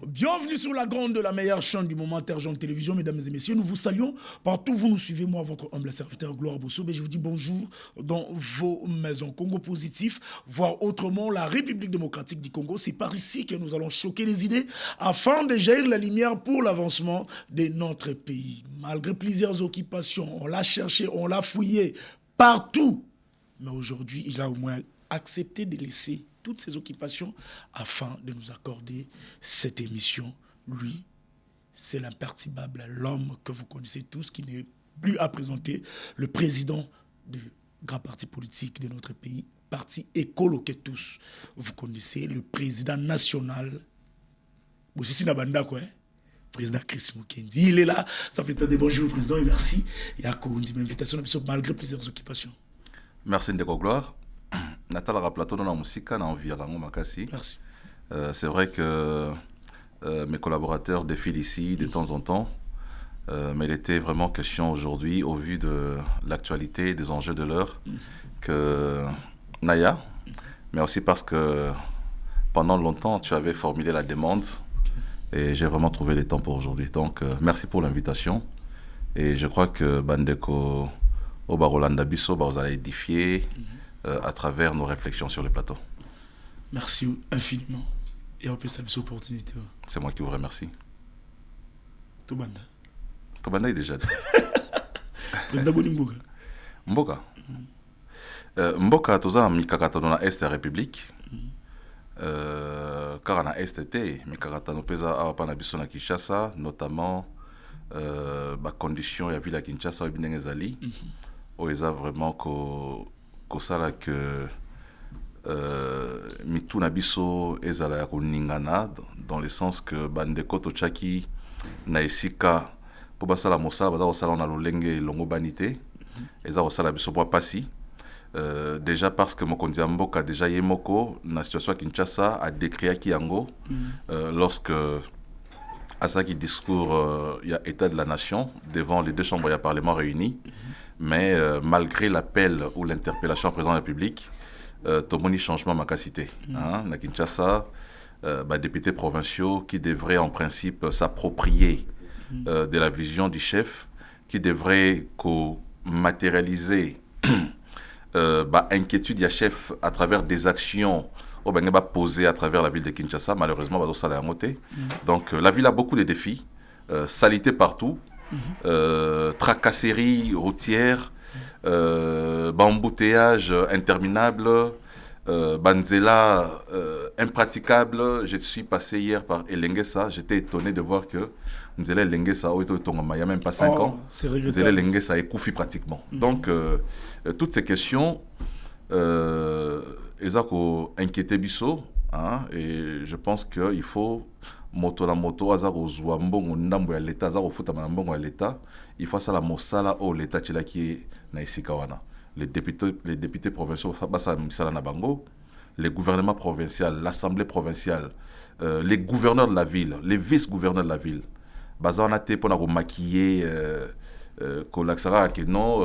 Bienvenue sur la grande de la meilleure chaîne du moment Terre-Jaune Télévision, mesdames et messieurs. Nous vous saluons partout où vous nous suivez. Moi, votre humble serviteur Gloire Bosso. Je vous dis bonjour dans vos maisons. Congo positif, voire autrement la République démocratique du Congo. C'est par ici que nous allons choquer les idées afin de jaillir la lumière pour l'avancement de notre pays. Malgré plusieurs occupations, on l'a cherché, on l'a fouillé partout. Mais aujourd'hui, il a au moins accepté de laisser toutes ces occupations afin de nous accorder cette émission. Lui, c'est l'imperturbable, l'homme que vous connaissez tous, qui n'est plus à présenter, le président du grand parti politique de notre pays, parti écolo que tous vous connaissez, le président national. Vous aussi Nabanda quoi, président Chris Mukendi. Il est là, ça fait des bonjours président et merci. Et à cause d'une invitation malgré plusieurs occupations. Merci Ndeko Gloire. Nathalie Plateau dans la musique, dans l'environnement Makassi. Merci. C'est vrai que mes collaborateurs défilent ici de temps en temps, mais il était vraiment question aujourd'hui, au vu de l'actualité, des enjeux de l'heure, que Naya, mais aussi parce que pendant longtemps, tu avais formulé la demande et j'ai vraiment trouvé le temps pour aujourd'hui. Donc, merci pour l'invitation et je crois que Bandeko Obarolanda Bisso, vous allez édifier à travers nos réflexions sur le plateau. Merci infiniment. Et on peut saluer cette opportunité. C'est moi qui vous remercie. Tobanda. Tobanda est déjà dit. Président Boni Mboka. Mboka. Mboka, tout ça, Mikakata dans la Est de la République. Car na Est était, Mikakata nous pesa à Panabiso na Kinshasa, notamment conditions et la ville à Kinshasa et Binengezali. Où ils ont vraiment kosala que mituna biso ezala ya koningana dans le sens que bandeko tochaki na esika po basala mosala baza kosala na lolenge longo banité eza kosala biso po pasi déjà parce que mokonzi ya mboka déjà yemoko na situation ya Kinshasa a décréé yango lorsque à ça qui discours il y a état de la nation devant les deux chambres du parlement réunies. Mais malgré l'appel ou l'interpellation au président de la République, Tomoni changement ma cité. Na Kinshasa, députés provinciaux qui devraient en principe s'approprier de la vision du chef, qui devraient matérialiser inquiétude du chef à travers des actions posées à travers la ville de Kinshasa. Malheureusement, ça l'a monté. Donc la ville a beaucoup de défis, saleté partout. Tracasseries routières, embouteillage interminable, banzela impraticable. Je suis passé hier par Elengesa, j'étais étonné de voir que Nzela Elengesa, il n'y a même pas 5 ans, Nzela Elengesa est couffé pratiquement. Donc, toutes ces questions, elles ont inquiété Bisso, et je pense qu'il faut moto la moto azaro zwa mbongo ndambo ya leta azaro futa na mbongo ya leta il faut ça la mosala au leta tshela ki na isika wana les députés provinciaux basa misala na bango les gouvernements provinciaux l'assemblée provinciale les gouverneurs de la ville les vice-gouverneurs de la ville baza na te pona ko maquiller ko laksara que non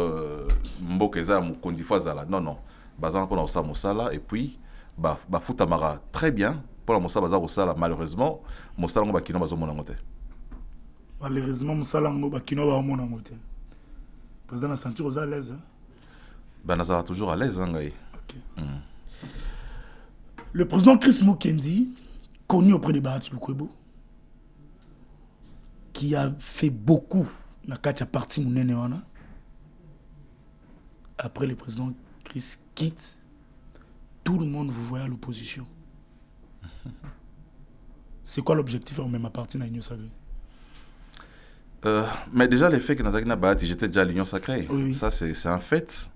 mboka za mukondi fazala non baza pona sa mosala et puis ba futa mara très bien. Pour la Moussa Bazar Oussala, malheureusement, Moussa Lango Bakino Bazo Monamote. Malheureusement, Moussa Lango Bakino Bazo Monamote. Le président a senti à l'aise. Nazara toujours à l'aise. Le président Chris Mukendi, connu auprès de Bahati Lukwebo, qui a fait beaucoup dans la partie Mounenewana. Après le président Chris quitte, tout le monde vous voyait à l'opposition. C'est quoi l'objectif en même à partir de l'Union sacrée? Mais déjà, l'effet que Nazagina Bahati, j'étais déjà à l'Union sacrée. Oui. Ça, c'est un fait.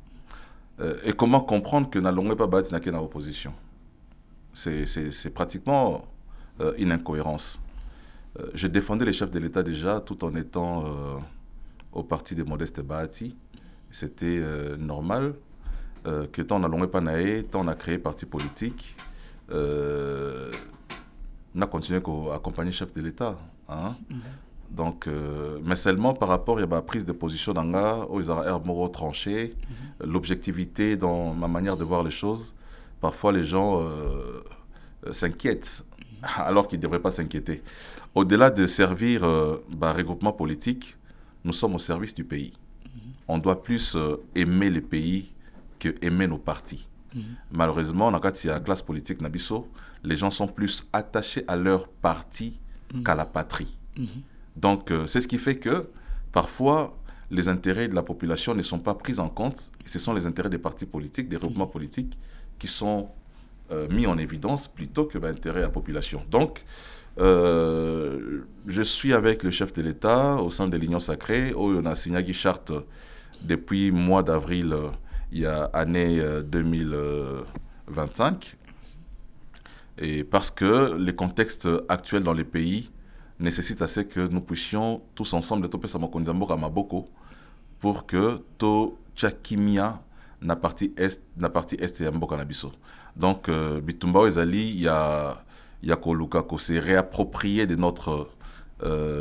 Et comment comprendre que Nalongwe pas Bahati n'a qu'une opposition? C'est pratiquement une incohérence. Je défendais les chefs de l'État déjà, tout en étant au parti de Modeste Bahati. C'était normal que tant Nalongwe pas naé, tant on a créé parti politique. On a continué à accompagner le chef de l'État. Donc, mais seulement par rapport à la prise de position d'Anga, où ils ont tranché, l'objectivité dans ma manière de voir les choses, parfois les gens s'inquiètent alors qu'ils ne devraient pas s'inquiéter. Au-delà de servir regroupement politique, nous sommes au service du pays. On doit plus aimer le pays que aimer nos partis. Malheureusement, dans la classe politique Nabiso, les gens sont plus attachés à leur parti qu'à la patrie. Donc, c'est ce qui fait que parfois, les intérêts de la population ne sont pas pris en compte. Et ce sont les intérêts des partis politiques, des regroupements politiques qui sont mis en évidence plutôt que l'intérêt de la population. Donc, je suis avec le chef de l'État au sein de l'Union Sacrée, où on a signé une charte depuis le mois d'avril, il y a année 2025. Et parce que le contexte actuel dans les pays nécessite assez que nous puissions tous ensemble toper sa makonzamboka maboko pour que to chakimia na partie est et mboka na biso. Donc bitumba ezali il y a koluka ko se réapproprier de notre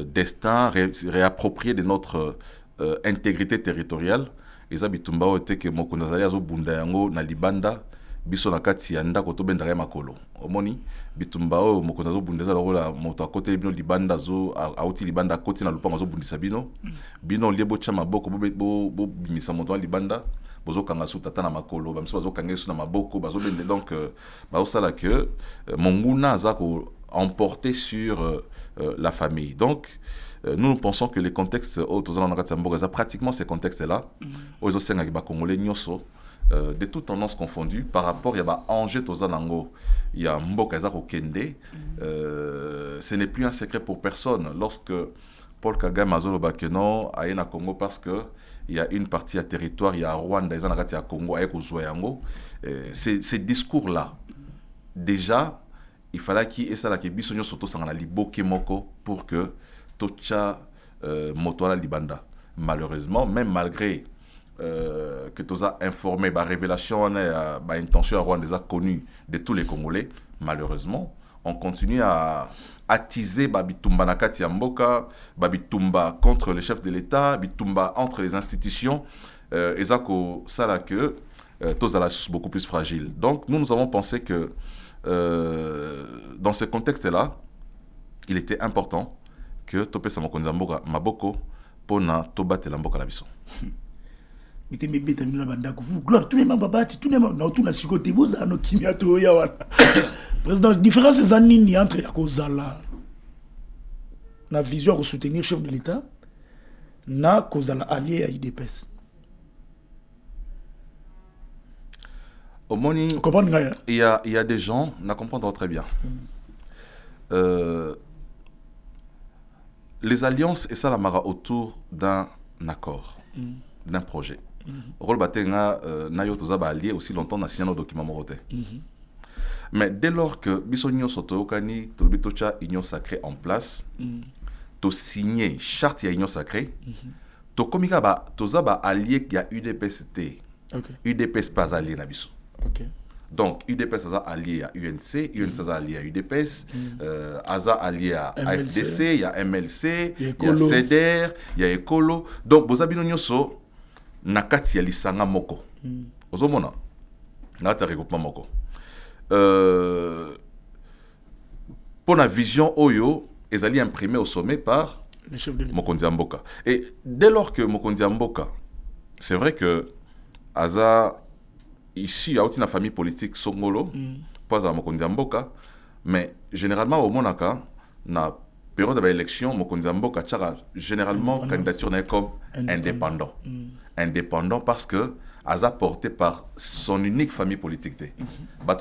destin, réapproprier de notre intégrité territoriale. Eza bitumba ote ke mokonzali azo bunda yango na libanda biso na kati ya ndako to bendaka makolo omoni bitumba o mokonzi azobundisa lokola moto akote bino libanda zo auti libanda akoti na lupango azobundisa bino bino liebo tya maboko bo bimisa moto libanda bozokanga su tata na makolo bamiso bazokanga su na maboko bazobende donc bazosala que monguna aza ko emporter sur la famille. Donc nous pensons que les contextes autour na kati ya mboka pratiquement ces contextes là ozo senga ki ba congolais nyoso de toutes tendances confondues par rapport à Angers Tozanango, il y a Mboka Ezako Kende. Ce n'est plus un secret pour personne. Lorsque Paul Kagame Azolo Bakeno a été Congo parce que il y a une partie à territoire, il y a Rwanda, il y a Congo, il y a Zoyango. Ces discours-là, déjà, il fallait qu'il y ait ça là qui bisogno soto sangana liboke moko pour que tocha motoala libanda. Malheureusement, même malgré que tu as informé, révélation, intention à Rwanda connue de tous les Congolais, malheureusement, on continue à attiser Bitumba Nakati Mboka, Bitumba contre le chef de l'État, Bitumba entre les institutions, et ça que tous la beaucoup plus fragile. Donc nous avons pensé que dans ce contexte-là, il était important que Topé Samakonza Mboka Maboko pour na Tobate Mboka na biso. Président, différence est entre Yakozala, la vision de soutenir le chef de l'État, na Kozala allié à IDPS. Il y a des gens, on comprend très bien. Les alliances, et ça la mara autour d'un accord, d'un projet. Rôle batenga nayo tozaba allié aussi longtemps na signé nos documents moroté. Mais dès lors que bisonyo sotookani tolbitocha union sacrée en place, to signé charte ya union sacrée, to komika ba tozaba allié qui a UDPST. UDPS pas allié na biso. Donc UDPS aza allié à UNC, UNC aza allié à UDPS, aza allié à AFDC, il y a MLC, il y a CEDER, il y a Ekolo. Donc bozabino nyoso nakati ya lisanga moko. Ozomona nakati ya regroupement moko. Pour la vision Oyo, ils allaient imprimer au sommet par Mokonzi Mboka. Et dès lors que Mokonzi Mboka, c'est vrai que Aza ici il y a aussi une famille politique Songolo, pas à Mokonzi Mboka, mais généralement au Monaka, na période de l'élection, Mokonzi Mboka tchara généralement candidature n'est comme indépendant. Indépendant parce que Aza porté par son unique famille politique. Par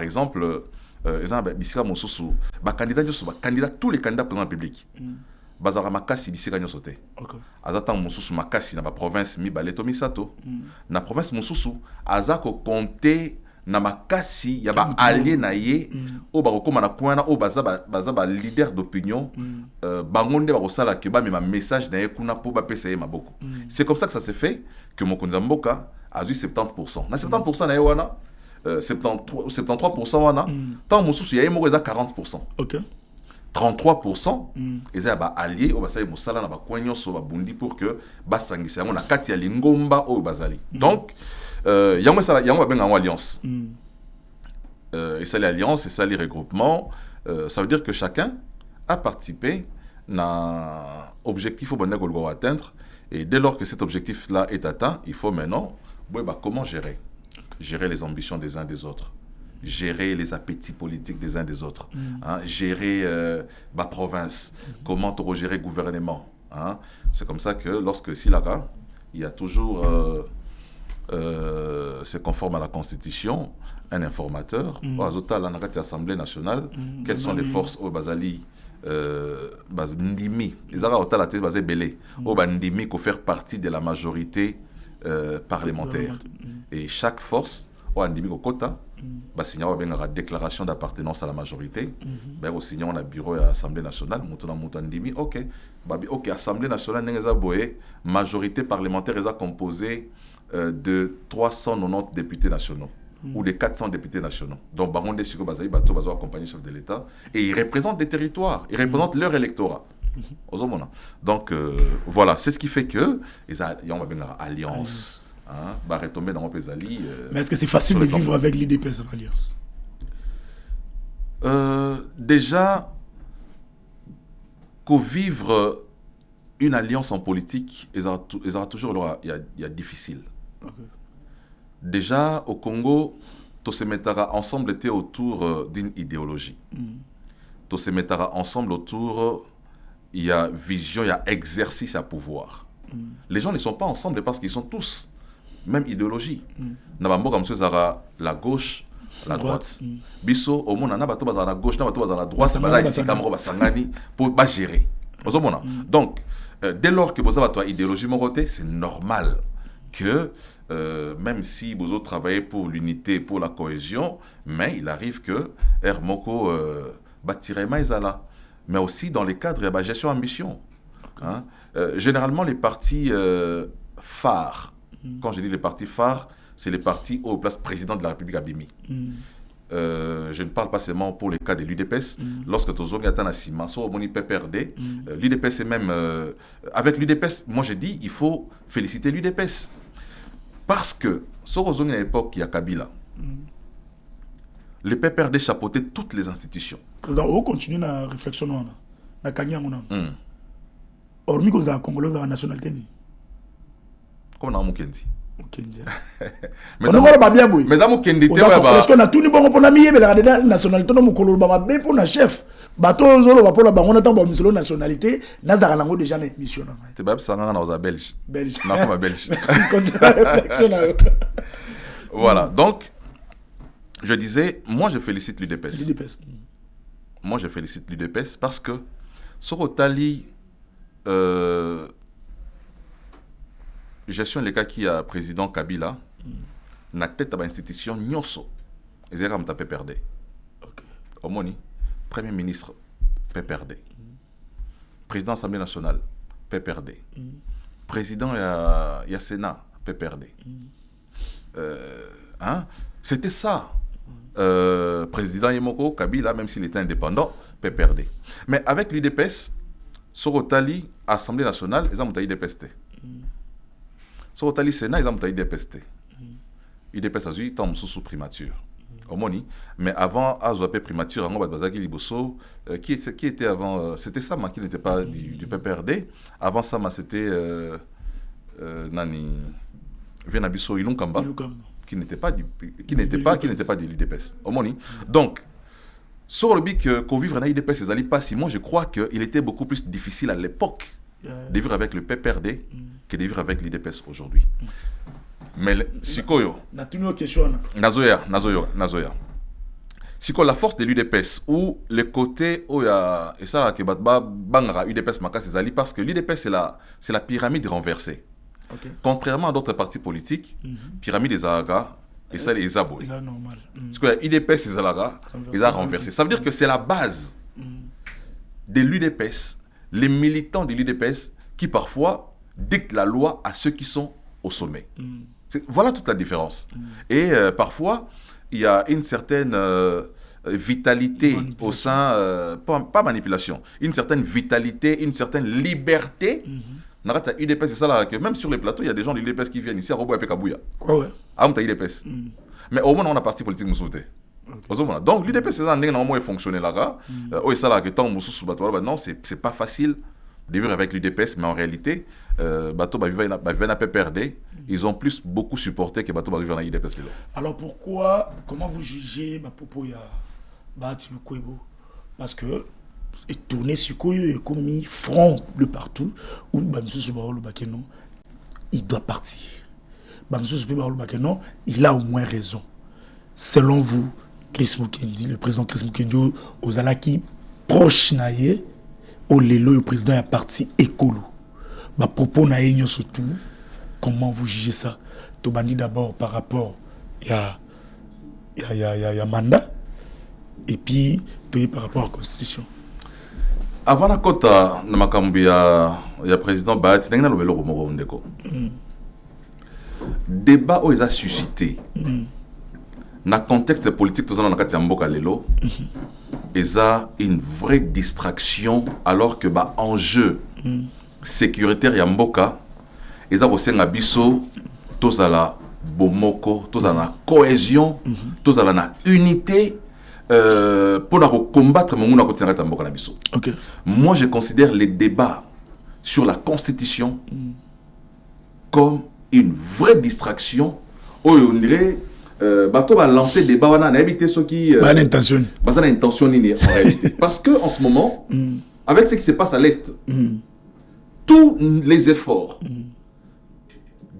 exemple, candidat tous les candidats présents en public. Bazara makasi bisika nyoso te. Aza tan mususu makasi na ba province mi baleto misato. Na province mususu aza ko compter na makasi ya ba allié na ye o ba kokoma na kwana o baza ba leader d'opinion bangonde ba kosala ke ba mema message na ye kuna po ba pesa ye maboko. C'est comme ça que ça s'est fait que Mokonzi Mboka a eu 70%. Na 70% na ye wana 73% wana tant mususu ya ye moko eza 40%. OK. 33% ils sont alliés au basali musala na ba kwenyo so ba bundi pour que basangisa yango na kati ya lingomba o bazali. Donc yango sala yango benga alliance. et ça les alliances, et ça les regroupements, ça veut dire que chacun a participé à un objectif au bon à atteindre. Et dès lors que cet objectif-là est atteint, il faut maintenant, comment gérer? Gérer les ambitions des uns des autres, gérer les appétits politiques des uns des autres, gérer la province, comment gérer le gouvernement. C'est comme ça que lorsque Silaka, il y a toujours, c'est conforme à la Constitution, un informateur, l'Assemblée nationale, quelles sont les forces au Bazali Ndimi, les Arabes basé belé, au Ndimi pour faire partie de la majorité parlementaire. Et chaque force, au Ndimi Kota, signer une déclaration d'appartenance à la majorité. Au signer un bureau à l'Assemblée nationale, Ndimi, ok, Assemblée nationale, majorité parlementaire est composée de 390 députés nationaux. Ou de 400 députés nationaux. Donc, Baron de Siko Bazaï, Bato Bazo accompagné chef de l'État. Et ils représentent des territoires, ils représentent leur électorat. Donc, voilà, c'est ce qui fait que il y a une alliance. Retomber dans Pézali. Mais est-ce que c'est facile de vivre avec l'IDPS en alliance? Déjà, qu'au vivre une alliance en politique, il y a difficile. Okay. Déjà, au Congo, tous se mettra ensemble était autour d'une idéologie. Tous se mettra ensemble autour, il y a vision, il y a exercice à pouvoir. Les gens ne sont pas ensemble parce qu'ils sont tous même idéologie. Nabambo comme ça, la gauche, la droite. Biso, au monde, on a bateau à la gauche, on a bateau à la droite, c'est pas ici comme Sangani pour gérer. Donc, dès lors que vous avez une idéologie morotée, c'est normal que même si vous travaillez pour l'unité, pour la cohésion, mais il arrive que Hermoko bâtirait Maïzala. Mais aussi dans les cadres de la gestion ambition. Généralement, les partis phares, quand je dis les partis phares, c'est les partis aux places président de la République Abimi. Je ne parle pas seulement pour les cas de l'UDPS. Lorsque tu as un assima, soit au PPRD, l'UDPS est même... avec l'UDPS, moi je dis, il faut féliciter l'UDPS. Parce que, sur à l'époque, il y a Kabila. Le PPRD chapeautait toutes les institutions. Président, on continue la réflexion. Na Kenya, hormis que vous avez Congolais, vous avez la nationalité. Comme dans Mukendi. Mais on va bien bouiller. Mais Mukendi, parce qu'on a tout le monde pour la mienne, mais la nationalité, on a pour la chef. Bateau, on va pour la banque, on a une nationalité. Nazar Lango déjà une mission. C'est pas ça, on a Belge. Belge. Non, Belge. Merci, continue la réflexion. Voilà, donc, je disais, moi je félicite l'UDPS. Moi je félicite l'UDPS parce que, sur Otali, gestion les cas qui a président Kabila, na tête à l'institution Nyoso, ils ont tapé perdre. Omoni, premier ministre, PPRD. Président de l'Assemblée nationale, PPRD. Président il y a Sénat, PPRD. C'était ça. Président Yemoko, Kabila, même s'il était indépendant, PPRD. Mais avec l'UDPS, Sorotali, Assemblée nationale, ils ont eu l'UDPS. Sorotali, Sénat, ils ont eu l'UDPS. UDPS a eu tant sous primature. Mais avant, Azoapé primature, qui était avant, c'était Sama qui n'était pas du PPRD. Avant Sama, c'était Nani Venabiso Ilunkamba, qui n'était pas de l'UDPS. Donc, sur le but qu'on vivre dans l'UDPS, moi je crois qu'il était beaucoup plus difficile à l'époque de vivre avec le PPRD que de vivre avec l'UDPS aujourd'hui. Mais Sikoyo, Nazoya. Sikoyo, la force de l'UDPS ou le côté où il y a et ça que bangara UDPS makas c'est parce que l'UDPS c'est la pyramide renversée. Okay. Contrairement à d'autres partis politiques, pyramide des Araga et ça les Aboy. C'est normal. Parce que l'UDPS et Araga, ils ont renversé. Ça veut dire que c'est la base de l'UDPS, les militants de l'UDPS qui parfois dictent la loi à ceux qui sont au sommet. Voilà toute la différence. Et parfois, il y a une certaine vitalité au sein, pas manipulation, une certaine vitalité, une certaine liberté. UDPS, c'est ça là, que même sur les plateaux, il y a des gens de l'UDPS qui viennent ici à Robo et Kabouya. Ouais. UDPS. Mais au moins, on a parti politique Moussouté. Donc l'UDPS c'est ça normalement fonctionner là. Ça là que tant non c'est pas facile de vivre avec l'UDPS, mais en réalité bateau va PPRD, ils ont beaucoup supporté que bateau va vivre dans l'UDPS. Alors comment vous jugez Popo ya Bahati Lukwebo? Parce que tourner sur Koyo comme front de partout où il doit partir. Il a au moins raison. Selon vous, Chris Mukendi, le président Chris Mukendi, aux alaki proche naie, au lelo le président est parti écolo. Propos naie surtout. Comment vous jugez ça? Tobandi d'abord par rapport à mandat et puis par rapport à la constitution. Avant la kota na makambi ya président Bahati ndenge na lobelo ko moko ndeko. Débat où ils a suscité na contexte politique tout ça na kati ya mboka lelo eza une vraie distraction alors que enjeu sécuritaire ya mboka eza kosenga biso tozala bomoko tozala cohésion tozala na unité pour combattre mon okay. Moi je considère les débats sur la constitution comme une vraie distraction où on dirait bateau va lancer des débats on a évité ceux qui intention en réalité parce que en ce moment avec ce qui se passe à l'est tous les efforts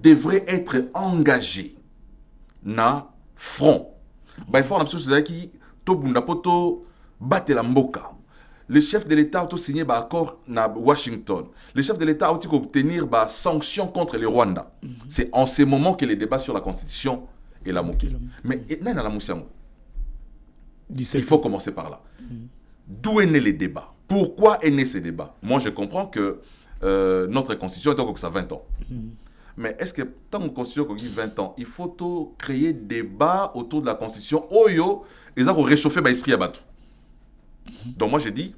devraient être engagés na front il faut qui le chef de l'État a signé un accord à Washington. Le chef de l'État a obtenu des sanctions contre le Rwanda. C'est en ces moments que les débats sur la Constitution est la moquée. Mais il faut commencer par là. D'où est né le débat? Pourquoi est né ce débat? Moi, je comprends que notre Constitution est encore que ça 20 ans. Mais est-ce que tant que la Constitution a 20 ans, il faut créer des débats autour de la Constitution? Ils ont réchauffé l'esprit à Batou. Donc moi j'ai dit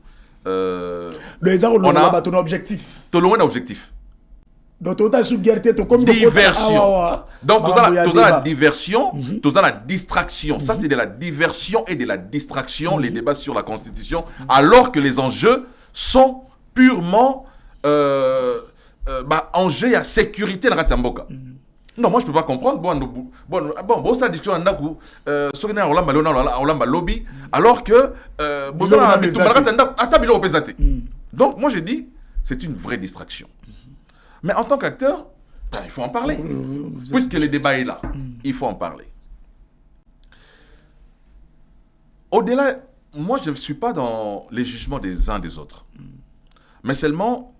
on a un objectif. Un objectif. Donc tu as diversion. Donc tu as la diversion, tu as la distraction. Ça c'est de la diversion et de la distraction, les débats sur la Constitution, alors que les enjeux sont purement enjeux à sécurité dans la mboka. Non, moi je peux pas comprendre. Bon, ça discussion en naku, lobby, alors que donc moi je dis c'est une vraie distraction. Mais en tant qu'acteur, il faut en parler. Puisque le débat est là, il faut en parler. Au-delà, moi je ne suis pas dans les jugements des uns des autres, mais seulement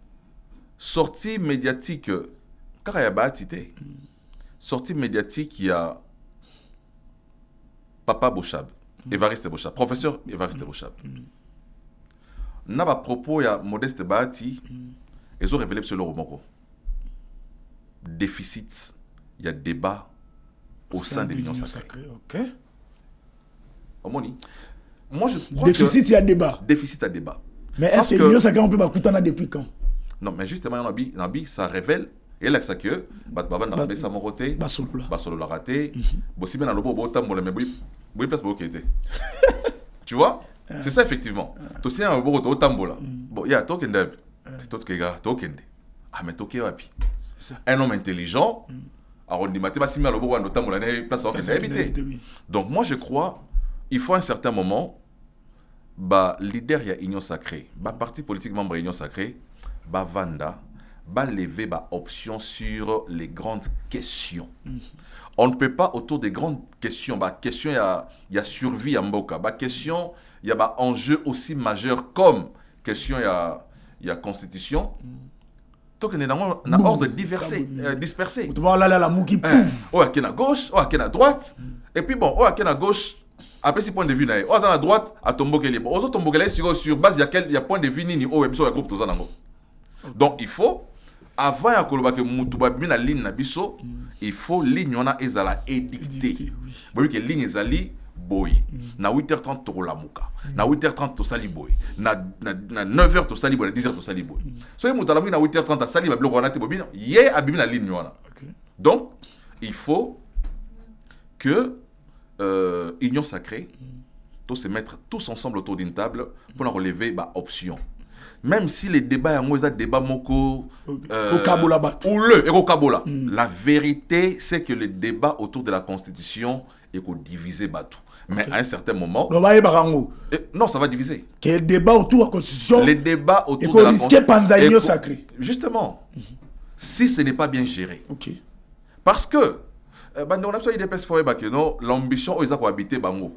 sortie médiatique, car il y a Bahatité. Sortie médiatique, il y a Papa Bochab, Évariste Bochab, professeur Évariste Bochab. N'a pas propos, il y a Modeste Bahati, ils ont révélé sur le Romoko. Déficit, il y a débat au sein de l'Union sacrée. Ok. Omoni. Moi, je crois déficit, il y a débat. Déficit à débat. Mais est-ce que l'Union sacrée, on peut pas écouter depuis quand? Non, mais justement, Nabi, ça révèle. Et là, ça que, Batbavan n'a pas mon côté, Basolo l'a raté, Bossi bien à l'obo, Botam, mais oui, place pour était. Tu vois? C'est ça, effectivement. Tu sais, un beau Otambola. Bon, il y a Token Deb. Token. Ah, mais Token Wapi. Un homme intelligent, arrondimate, Bassi bien à l'obo, Otambola, place à habité. Donc, moi, je crois, il faut à un certain moment, leader, il y a Union Sacrée, parti politique membre Union Sacrée, Vanda. Lever option sur les grandes questions. On ne peut pas autour des grandes questions. Question il y a survie à Mboka. Question il y a enjeu aussi majeur comme question il y a constitution. Donc on est dans un ordre dispersé. Tu vois là la mou qui pouf. Il y a à gauche, il y a à droite. Et puis bon, il y a à gauche. Après, si point de vue, il y a à droite, à Tomboke libre. Aux autres Tomboke sur base il y a point de vue ni au episode groupe tous en. Donc il faut avant ya koloba ke mutu ba bina ligne na biso il faut ligne wana ezala édictée boy que ligne ezali boy na 8h30 to la muka na 8h30 to sali boy na 9h to sali boy na 10h to sali boy so mutu la na 8h30 sali ba bloko wana te bobina ye abimi na ligne wana. Donc il faut que Union Sacrée tous se mettre tous ensemble autour d'une table pour relever bah, option. Même si les débats sont des débats moko ou le et kabola. La vérité c'est que le débat autour de la constitution est divisé batou. Mais à un certain moment non, ça va diviser. Quel débat autour de la constitution? Les débats autour de la constitution sacré. Justement, si ce n'est pas bien géré. Parce que l'ambition ils ont habité bango.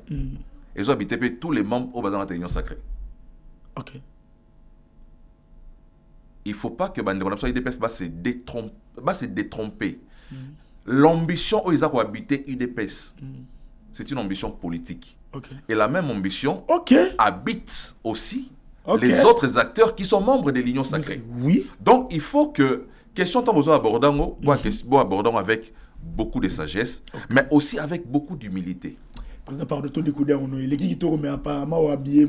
Ils ont habité tous les membres au bazar de l'union sacrée. Il ne faut pas que l'UDPS va se détromper. L'ambition où ils ont habité l'UDPS, c'est une ambition politique. Et la même ambition habite aussi les autres acteurs qui sont membres de l'union sacrée. Donc il faut que, question tant besoin abordons avec beaucoup de sagesse, mais aussi avec beaucoup d'humilité. Président, par de tout découdé, on est l'équipe qui mais apparemment habillé.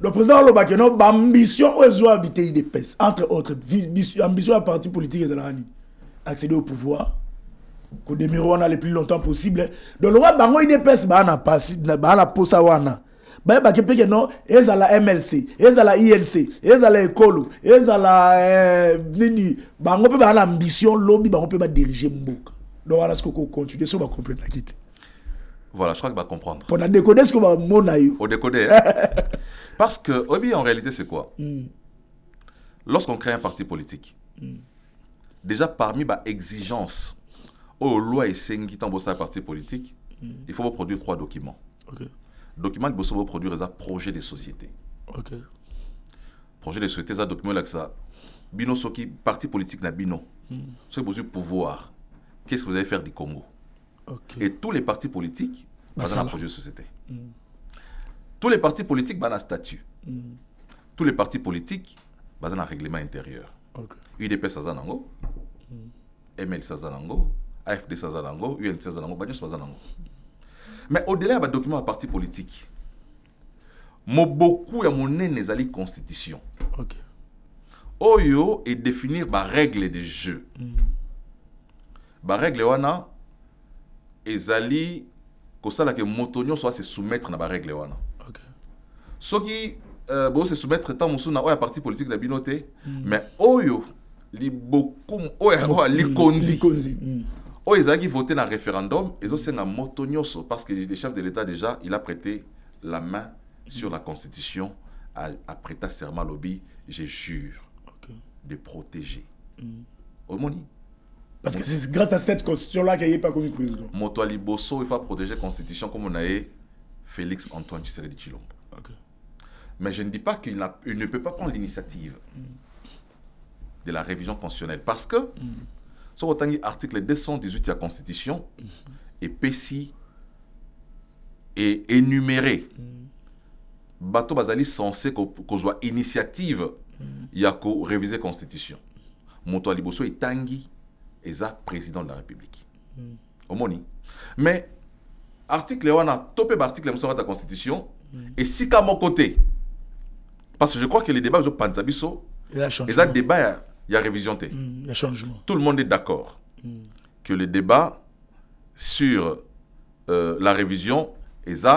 Le président a dit que l'ambition où habiter l'UDPS, entre autres, ambition à parti politique et accéder au pouvoir, qu'on demeure on a le plus longtemps possible. Donc le roi bango l'UDPS ba na posa wana. Ba ba ke non, ezala MLC, ezala INC, ezala Ekolo, ezala nini, bango pe ba na ambition lobby bango pe ba diriger mboka. Donc voilà ce qu'on continue, ça va comprendre la quitte. Voilà, je crois que va comprendre. Pour décoder ce que va monaï. Au décoder. Parce que en réalité c'est quoi? Lorsqu'on crée un parti politique, déjà parmi les exigences aux lois et sengi tant un parti politique, il faut produire 3 documents. Documents qui faut produire un projet de société. Projet de société, c'est un document là que ça. Bino soki parti politique na bino. C'est besoin de pouvoir. Qu'est-ce que vous allez faire du Congo? Et tous les partis politiques ont un projet de société. Tous les partis politiques ont un statut. Tous les partis politiques ont un règlement intérieur. UDP Sazanango, ML Sazanango, AFD Sazanango, UNC Sazanango, Bagnos Sazanango. Mais au-delà des documents de partis politiques, beaucoup de mon constitution. Oyo et définir les règles de jeu. Les règles wana ezali kosala ke motonyo soit se soumettre na ba règle wana. Ce qui bo se soumettre tant musuna oya parti politique na binoté mais oyo li beaucoup oya li kondi. Oyo ezali voter na référendum ezo senga motonyo parce que le chef de l'État déjà il a prêté la main sur la constitution a prêté serment lobby je jure de protéger. Omoni. Parce que c'est grâce à cette constitution-là qu'il n'y a pas comme président. Motoali Bosso, il faut protéger la constitution comme on a eu Félix Antoine Tshisekedi Tshilombo. Mais je ne dis pas qu'il ne peut pas prendre l'initiative de la révision constitutionnelle. Parce que, sur l'article 218 de la Constitution, et PCI est énuméré. Bato Bazali censé qu'on soit initiative, il y a qu'à réviser la Constitution. Motoali Bosso est tangi. Et ça, président de la République. Omoni. Mais, article 1, topé article de la Constitution, et si qu'à mon côté, parce que je crois que les débats de Panzabiso, les débats, il y a révision. Il y a changement. Tout le monde est d'accord que le débat sur la révision est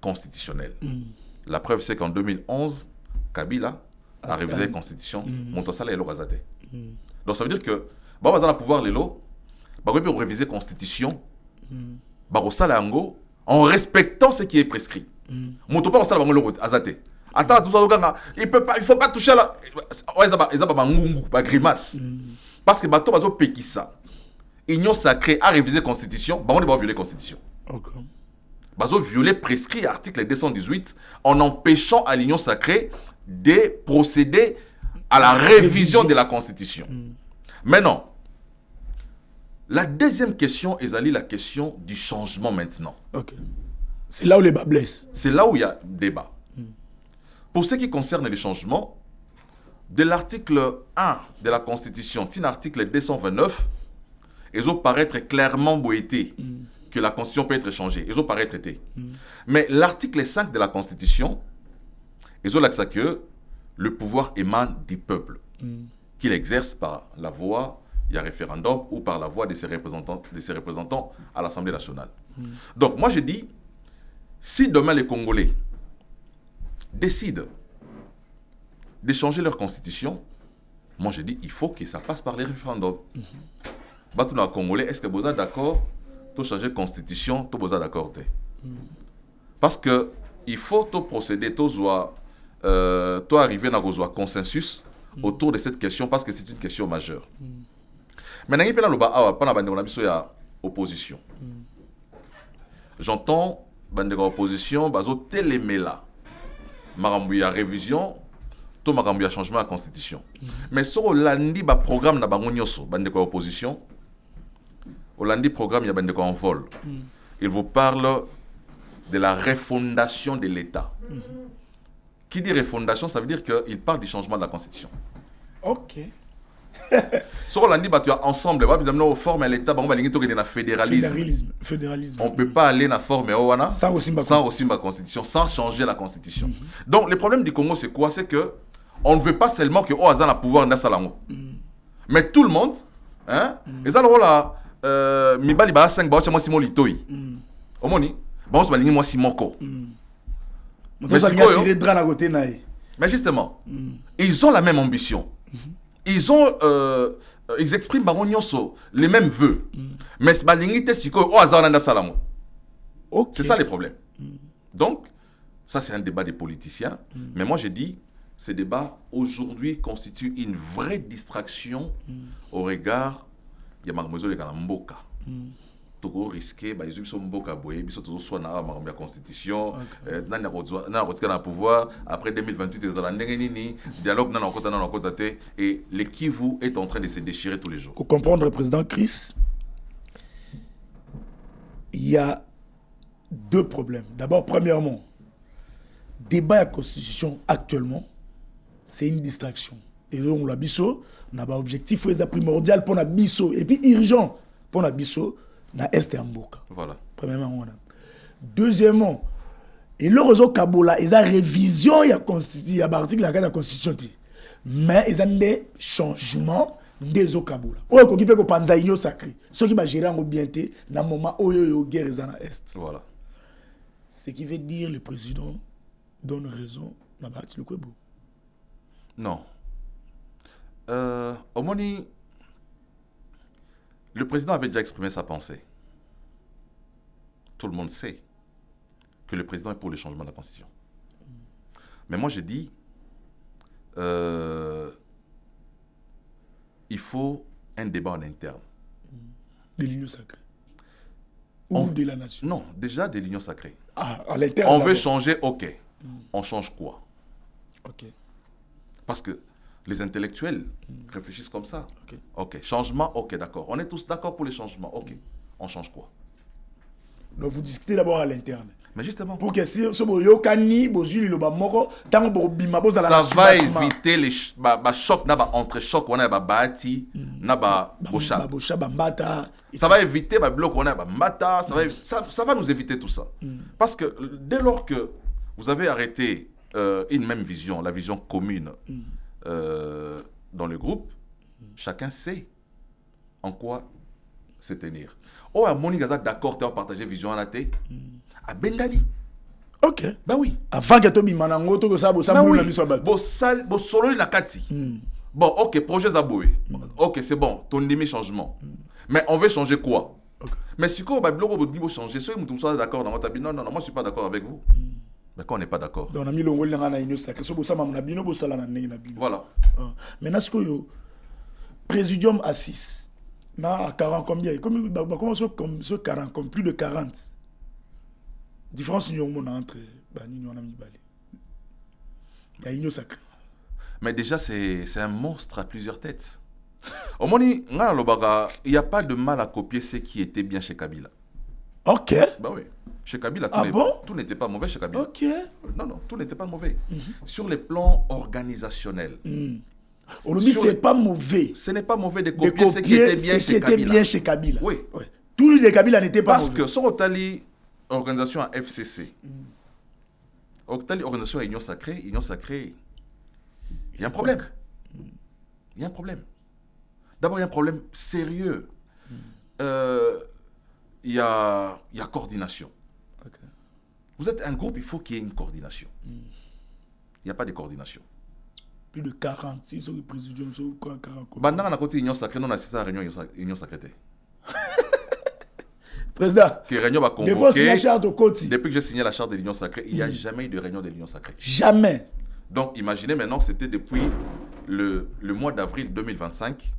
constitutionnel. La preuve, c'est qu'en 2011, Kabila a révisé la Constitution. Montosala et Lorazate. Donc, ça veut dire que bah on va pouvoir les lots bah on peut réviser constitution bah on sala ango en respectant ce qui est prescrit mon pas on sala bango lo azate attends tout ça il faut pas toucher la ils ont ngungu ba grimace parce que bato bazo pekisa union sacrée a révisé constitution bah on va violer constitution bazo violer prescrit article 218 en empêchant à l'union sacrée de procéder à la révision de la constitution. Maintenant, la deuxième question est la question du changement maintenant. C'est là où les bas blessent. C'est là où il y a débat. Pour ce qui concerne les changements, de l'article 1 de la Constitution, l'article 229, ils ont paraître clairement boité que la Constitution peut être changée. Ils ont paraître traité. Mais l'article 5 de la Constitution, ils ont l'accès que le pouvoir émane du peuple. Qu'il exerce par la voie, il y a référendum, ou par la voie de ses représentants à l'Assemblée nationale. Donc, moi, je dis, Si demain les Congolais décident de changer leur constitution, moi je dis il faut que ça passe par les référendums. Tous les Congolais, est-ce que vous êtes d'accord pour changer la constitution, tout vous êtes d'accord? Parce que il faut tout procéder, tout arriver à un consensus autour de cette question parce que c'est une question majeure. Maintenant, il y a une opposition. J'entends l'opposition, téléméla. Il y a révision, tout il y a changement de la constitution. Mais sur le programme de l'opposition, au programme, il y a un vol. Il vous parle de la refondation de l'État. Qui dit refondation, ça veut dire qu'il parle du changement de la constitution. Ok. Sur l'Andi, tu as ensemble, on forme l'État, on va le fédéralisme. Fédéralisme. On ne peut pas aller dans la forme sans aussi ma constitution, sans changer la constitution. Donc, le problème du Congo, c'est quoi? C'est que on ne veut pas seulement que Oazan a le pouvoir dans Salango. Mais tout le monde, hein, et ça, là, Mibali ba 5 ba moi Simon Litoi. Omoni, bon se balingi moi Simoko. Mais justement, ils ont la même ambition. Ils expriment les mêmes vœux. Mais ce balingi te siko o azana na Salango. C'est ça le problème. Donc, ça c'est un débat des politiciens. Mais moi je dis, ce débat aujourd'hui constitue une vraie distraction au regard de Mademoiselle Mboka. Tout risqué, ils sont Mboka boye, ils sont toujours soit dans la constitution, dans le pouvoir. Après 2028, ils ont dialogue dans le et le Kivu est en train de se déchirer tous les jours. Pour comprendre le président Chris, il y a deux problèmes. D'abord, premièrement, débat à la constitution actuellement, c'est une distraction. Et on l'a biso, on a un objectif primordial pour la biso et puis urgent pour la biso, na est en Mboka. Voilà. Premièrement, on a. Deuxièmement, et le réseau Kabola, ils ont révision il y a constitution, il y a article dans la constitution, mais ils ont des changements des Kabola. Ou qu'on peut penser à une sacré. Ce qui va gérer en bien dans le moment où il y a guerre dans l'est. Voilà. Ce qui veut dire le président donne raison dans l'article Kwebo. Non. Omoni, le président avait déjà exprimé sa pensée. Tout le monde sait que le président est pour le changement de la Constitution. Mais moi, je dis, il faut un débat en interne. De l'union sacrée. Ou de la nation. Non, déjà de l'union sacrée. Ah, à l'interne. On veut changer, ok. On change quoi? Ok. Parce que les intellectuels réfléchissent comme ça. Ok. Changement, ok, d'accord. On est tous d'accord pour les changements. Ok. On change quoi? Donc vous discutez d'abord à l'interne. Mais justement. Pour que si vous avez ça va éviter les chocs, entre chocs, on a bâti, ça va éviter les blocs, on a mata, ça va nous éviter tout ça. Parce que dès lors que vous avez arrêté une même vision, la vision commune dans le groupe, chacun sait en quoi se tenir. Oh, à Moni Gaza, d'accord, tu as partagé vision à la tête. À Bendani. Ok. Ben oui. Avant que tu aies manango, tu as solo na kati. Bon, ok, projet Zaboué. Ok, c'est bon, ton demi-changement. Mais on veut changer quoi? Mais si on veut changer, si vous êtes d'accord dans votre avis, non, moi je ne suis pas d'accord avec vous. Mais quand on n'est pas d'accord. Donc, on a mis le voilà. Maintenant, ce que le présidium à 6, à 40 combien? Comment sur 40, comme plus de 40. Différence entre il y a sacré. Mais déjà, c'est un monstre à plusieurs têtes. Au moins, il n'y a pas de mal à copier ce qui était bien chez Kabila. Ok. Ben oui. Chez Kabila, tout n'était pas mauvais chez Kabila. Ok. Non, tout n'était pas mauvais. Sur le plan organisationnel. Aujourd'hui, ce n'est pas mauvais. Ce n'est pas mauvais de copier ce qui était bien chez Kabila. Oui. Tous les Kabila n'étaient pas parce mauvais. Parce que, sur Otali, organisation à FCC, Otali, organisation à Union Sacrée, il y a un problème. Il y a un problème. D'abord, il y a un problème sérieux. Il y a coordination. Vous êtes un groupe, il faut qu'il y ait une coordination. Il n'y a pas de coordination. Plus de 46 sur le présidium, sur 40. Bandana na côté Union Sacrée, non assisté à la réunion Union Sacrée. Président, Que réunion va depuis que j'ai signé la charte de l'Union Sacrée, il n'y a jamais eu de réunion de l'Union Sacrée. Jamais. Donc imaginez maintenant que c'était depuis le mois d'avril 2025.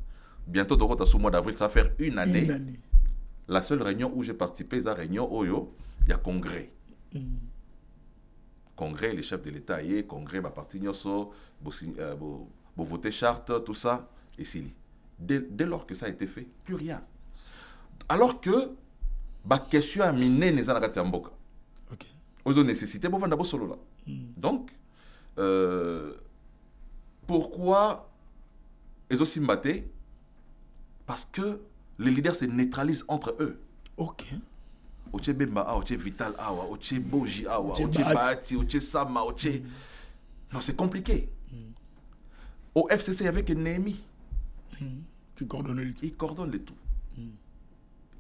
Bientôt, au mois d'avril, ça va faire une année. La seule réunion où j'ai participé, c'est la réunion Oyo, il y a congrès. Congrès, les chefs de l'État, y congrès, parti Nyoso, voter charte, tout ça, et Sili. Dès lors que ça a été fait, plus rien. Alors que, question à miner les anagati amboka. Ok. Aux nécessités, bon, on solo là. Donc, pourquoi ils ont simbaté? Parce que les leaders se neutralisent entre eux. Ok. Oche Bemba awa, oche Vital awa, oche Boji awa, oche Bahati, oche Sama, oche... Non, c'est compliqué. Au FCC, il y avait que Némi. Qui coordonne le tout. Il coordonne le tout.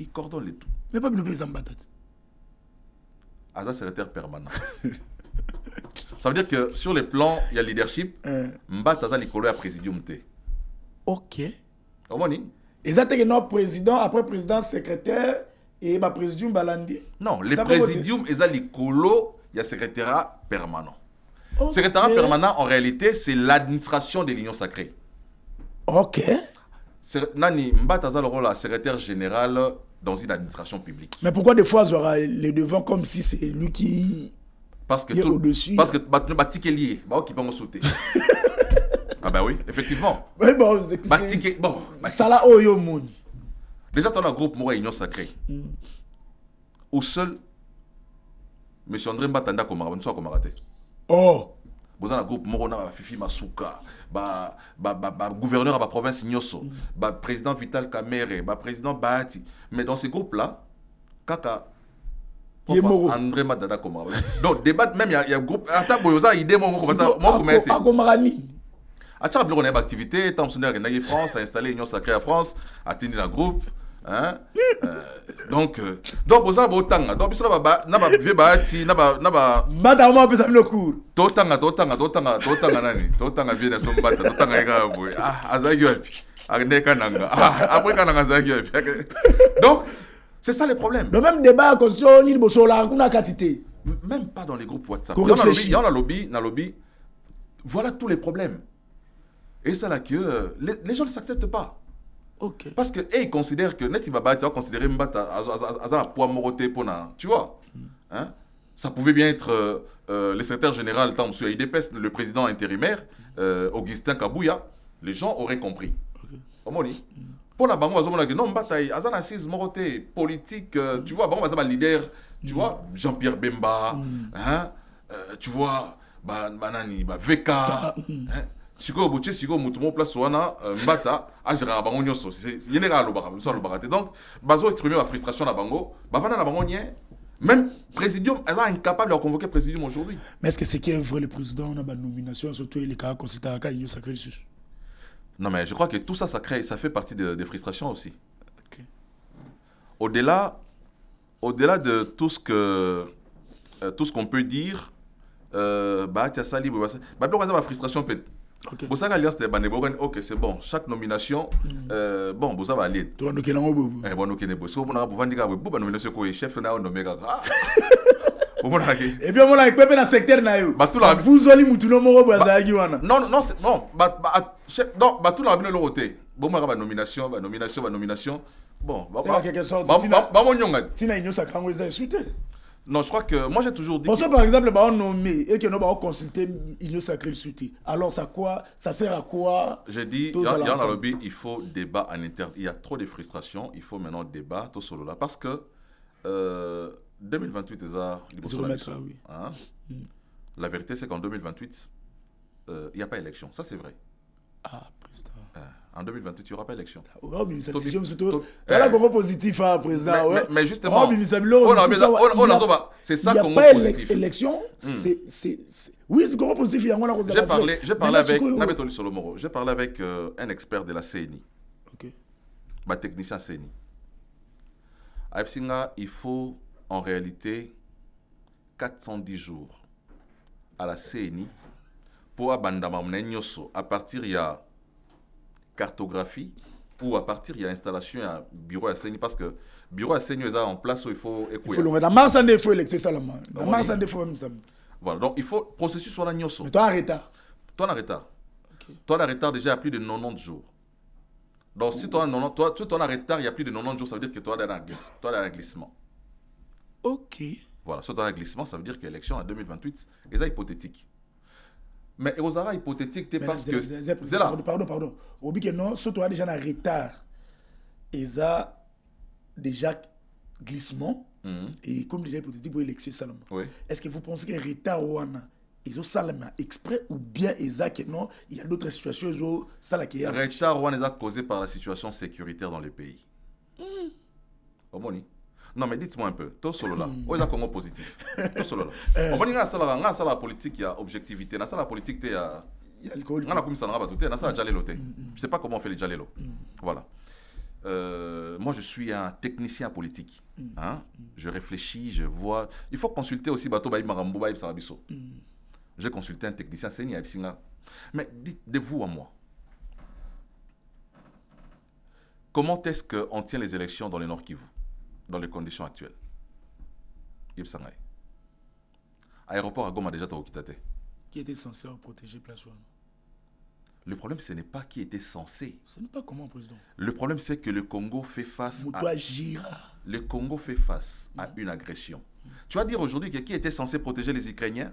Il coordonne le tout. Mais pas le président Batat. Aza secrétaire permanent. Ça veut dire que sur les plans, il y a leadership. Mbata Aza Likolo a présidium T. Ok. Comment on dit? Et ça, c'est notre président, après président, secrétaire, et ma présidium Balandi. Non, le présidium, il y a Likolo, il y a secrétariat permanent. Okay. Secrétariat permanent, en réalité, c'est l'administration de l'Union Sacrée. Ok. Nani Mbata Aza le rôle de secrétaire général dans une administration publique. Mais pourquoi des fois, il y aura les devants comme si c'est lui qui est au-dessus? Parce que Batik est lié, qui peut me sauter. Ah ben oui, effectivement. Oui, bon, c'est... Bon, Sala Oyo Mouni. Déjà, dans le groupe Moura Union Sacrée, au seul, M. André Mbatanda Komara, nous sommes Komarate. Oh! Vous avez un groupe Moura Fifi Masuka, gouverneur de la province Nyoso, président Vital Kamere, président Bahati. Mais dans ces groupes-là, Kaka, André Mbatanda Komara. Donc, débat, même il y a un groupe, attends, il y a une idée, moi, à chaque fois, on a une activité, tant que France a installé l'Union Sacrée à France, a tenu un groupe. Hein? Donc, vous avez autant. Donc, vous avez vu Bahati, Madame, on peut s'appeler le cours. Totanga, nani. Totanga, vient de son bata, Totanga, Azagyopi. Après, Kananga, Azagyopi. Donc, c'est ça le problème. Le même débat, constitution, il y a une quantité. Même pas dans les groupes WhatsApp. Il y a un lobby. Voilà tous les problèmes. Et c'est là que les gens ne s'acceptent pas. Okay. Parce qu'ils considèrent que Neti Baba, tu vas considérer Mbata à poids moroté pour tu vois. Hein? Ça pouvait bien être le secrétaire général, M. IDPS, le président intérimaire, Augustin Kabouya. Les gens auraient compris. Comment on dit? Pour la banque, on a dit non, Mbata, Azan assise moroté, politique, tu vois, bon, Azan leader, tu vois, Jean-Pierre Bemba, hein? Tu vois, Banani, VK, hein? Siko Bouché, Siko Moutumo, Place Soana, Mbata, Agera Bangonioso. Il y a un lobarate. Donc, Bazo exprimer ma frustration à Bango. Bavana la Bangonien, même Présidium, elle est incapable de convoquer Présidium aujourd'hui. Mais est-ce que c'est qui est vrai le président? On a une nomination, surtout les cas considérés à l'Union Sacrée. Non, mais je crois que tout ça, ça fait partie des frustrations aussi. Okay. Au-delà de tout ce qu'on peut dire, bah, tu as sali, bah, la frustration peut être. Okay. Ok, c'est bon. Chaque nomination, bon, vous avez aller. Bon, nomination chef na nommé. Et puis on a équipé dans le secteur na yo. Vous allez mutuno moro bazagi wana. Non, chef, non, tout la bien le roté. Bon, ma nomination. Bon, c'est en quelque sorte. Tina Union Sacrée ngoza souté. Non, je crois que moi j'ai toujours dit. Parce que par exemple, on nommé et que nous avons consulté Union Sacrée suite. Alors ça sert à quoi? J'ai dit, il y a un lobby, il faut débat en interne. Il y a trop de frustration, il faut maintenant débat tout solo là parce que 2028 oui. Hein? La vérité c'est qu'en 2028 il n'y a pas élection, ça c'est vrai. Ah, président. En 2028, il n'y aura pas élection. Positif, président. Mais justement, c'est ça qu'on a positif. Élection, oui, c'est comment positif. J'ai parlé avec un expert de la CNI. Un technicien CNI. À Epsinga, il faut en réalité 410 jours à la CNI pour abandama mnenyoso à partir il y a cartographie ou à partir il y a installation à bureau à CNI parce que bureau à CNI est en place où il faut écouter. Il faut le mars il faut électer ça là. Dans mars il faut même ça. Voilà, donc il faut processus sur la nyoso. Mais toi en retard. Toi en retard. Okay. Toi en retard déjà à plus de 90 jours. Donc si toi en retard il y a plus de 90 jours, ça veut dire que toi dans un glissement. OK. Voilà, sur un glissement, ça veut dire que l'élection en 2028 est hypothétique. Mais aux arrêts hypothétique, c'est parce que c'est là. Pardon. Au but que non, surtout déjà en retard. Ils ont déjà glissement et comme déjà hypothétique pour l'élection seulement. Oui. Est-ce que vous pensez que retard ou ils ont ça exprès ou bien ils ont que non, il y a d'autres situations ils ont ça là qui est retard ou est causé par la situation sécuritaire dans le pays. Non, mais dites-moi un peu, tout solo là, où est le Congo positif? Tout solo là. On va dire la politique, il y a objectivité. Dans la politique, il y a alcool. On a comme ça, on a tout. On a ça, jalelo. Je ne sais pas comment on fait les jalelo. Voilà. Moi, je suis un technicien politique. Hein? Je réfléchis, je vois. Il faut consulter aussi Bato Baïb Marambo Baïb Sarabiso. J'ai consulté un technicien, c'est Niaïbsinga. Mais dites de vous à moi. Comment est-ce qu'on tient les élections dans le Nord Kivu? Dans les conditions actuelles. Yipsangay. Aéroport à Goma déjà Taokitate. Qui était censé protéger Place Ouana? Le problème, ce n'est pas qui était censé. Ce n'est pas comment, président. Le problème, c'est que le Congo fait face Le Congo fait face à une agression. Tu vas dire aujourd'hui que qui était censé protéger les Ukrainiens?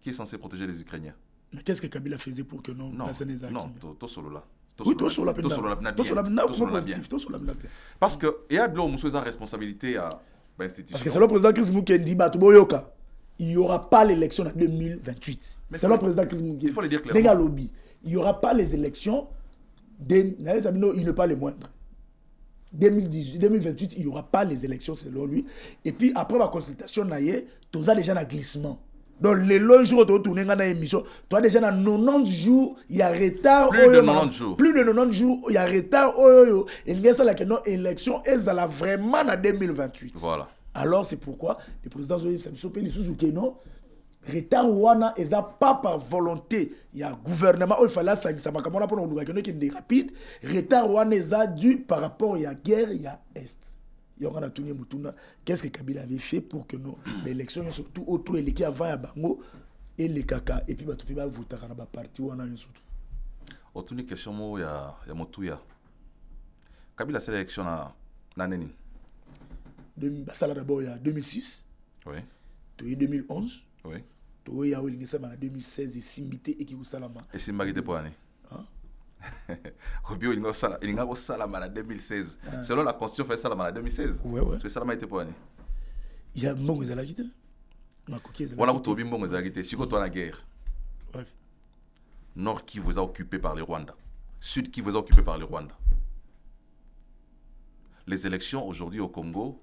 Qui est censé protéger les Ukrainiens? Mais qu'est-ce que Kabila faisait pour que non? Non, tout solo là. Oui, tout sur la peine. Parce que il y a de la responsabilité à l'institution. Parce que c'est le président Chris Mukendi Batuboyoka. Il n'y aura pas l'élection en 2028. C'est le président Chris Mukendi. Il faut le dire clairement. Il n'y aura pas les élections. Il n'est pas les moindres. 2028, il n'y aura pas les élections selon lui. Et puis après ma consultation, tu as déjà un glissement. Donc, les longs jours, tu as tourné dans l'émission. Tu as déjà 90 jours, il y a retard. Plus de 90 jours. Plus de 90 jours, il y a retard. Et il y a ça, l'élection est vraiment en 2028. Voilà. Alors, c'est pourquoi le président Zoïf Samsopé, il sous non. Retard ouana, ils n'ont pas par volonté. Il y a un gouvernement, il fallait ça, ça m'a comme on a pour nous qui est rapide. Retard ouana, ils ont dû par rapport à la guerre, il y a Est. Qu'est-ce que Kabila avait fait pour que l'élection, surtout autour de l'équipe avant Bango et les caca, et puis tu vas voter dans la partie où on a un surtout. Autour de question, il y a Motouya. Kabila, c'est l'élection à Naneni. Ça d'abord, il y a 2006. Oui. Il y a 2011. Oui. Il y a 2016 et Simbité et Kiousalama. Et Simbagé pour année. Obio il a Salama en 2016. Selon la constitution, fait Salama en 2016. Ouais. Parce que Salama était pour année. Il y a bon ils allaient on a tout bon ils allaient si toi la guerre. Ouais. Nord qui vous a occupé par le Rwanda. Sud qui vous a occupé par le Rwanda. Les élections aujourd'hui au Congo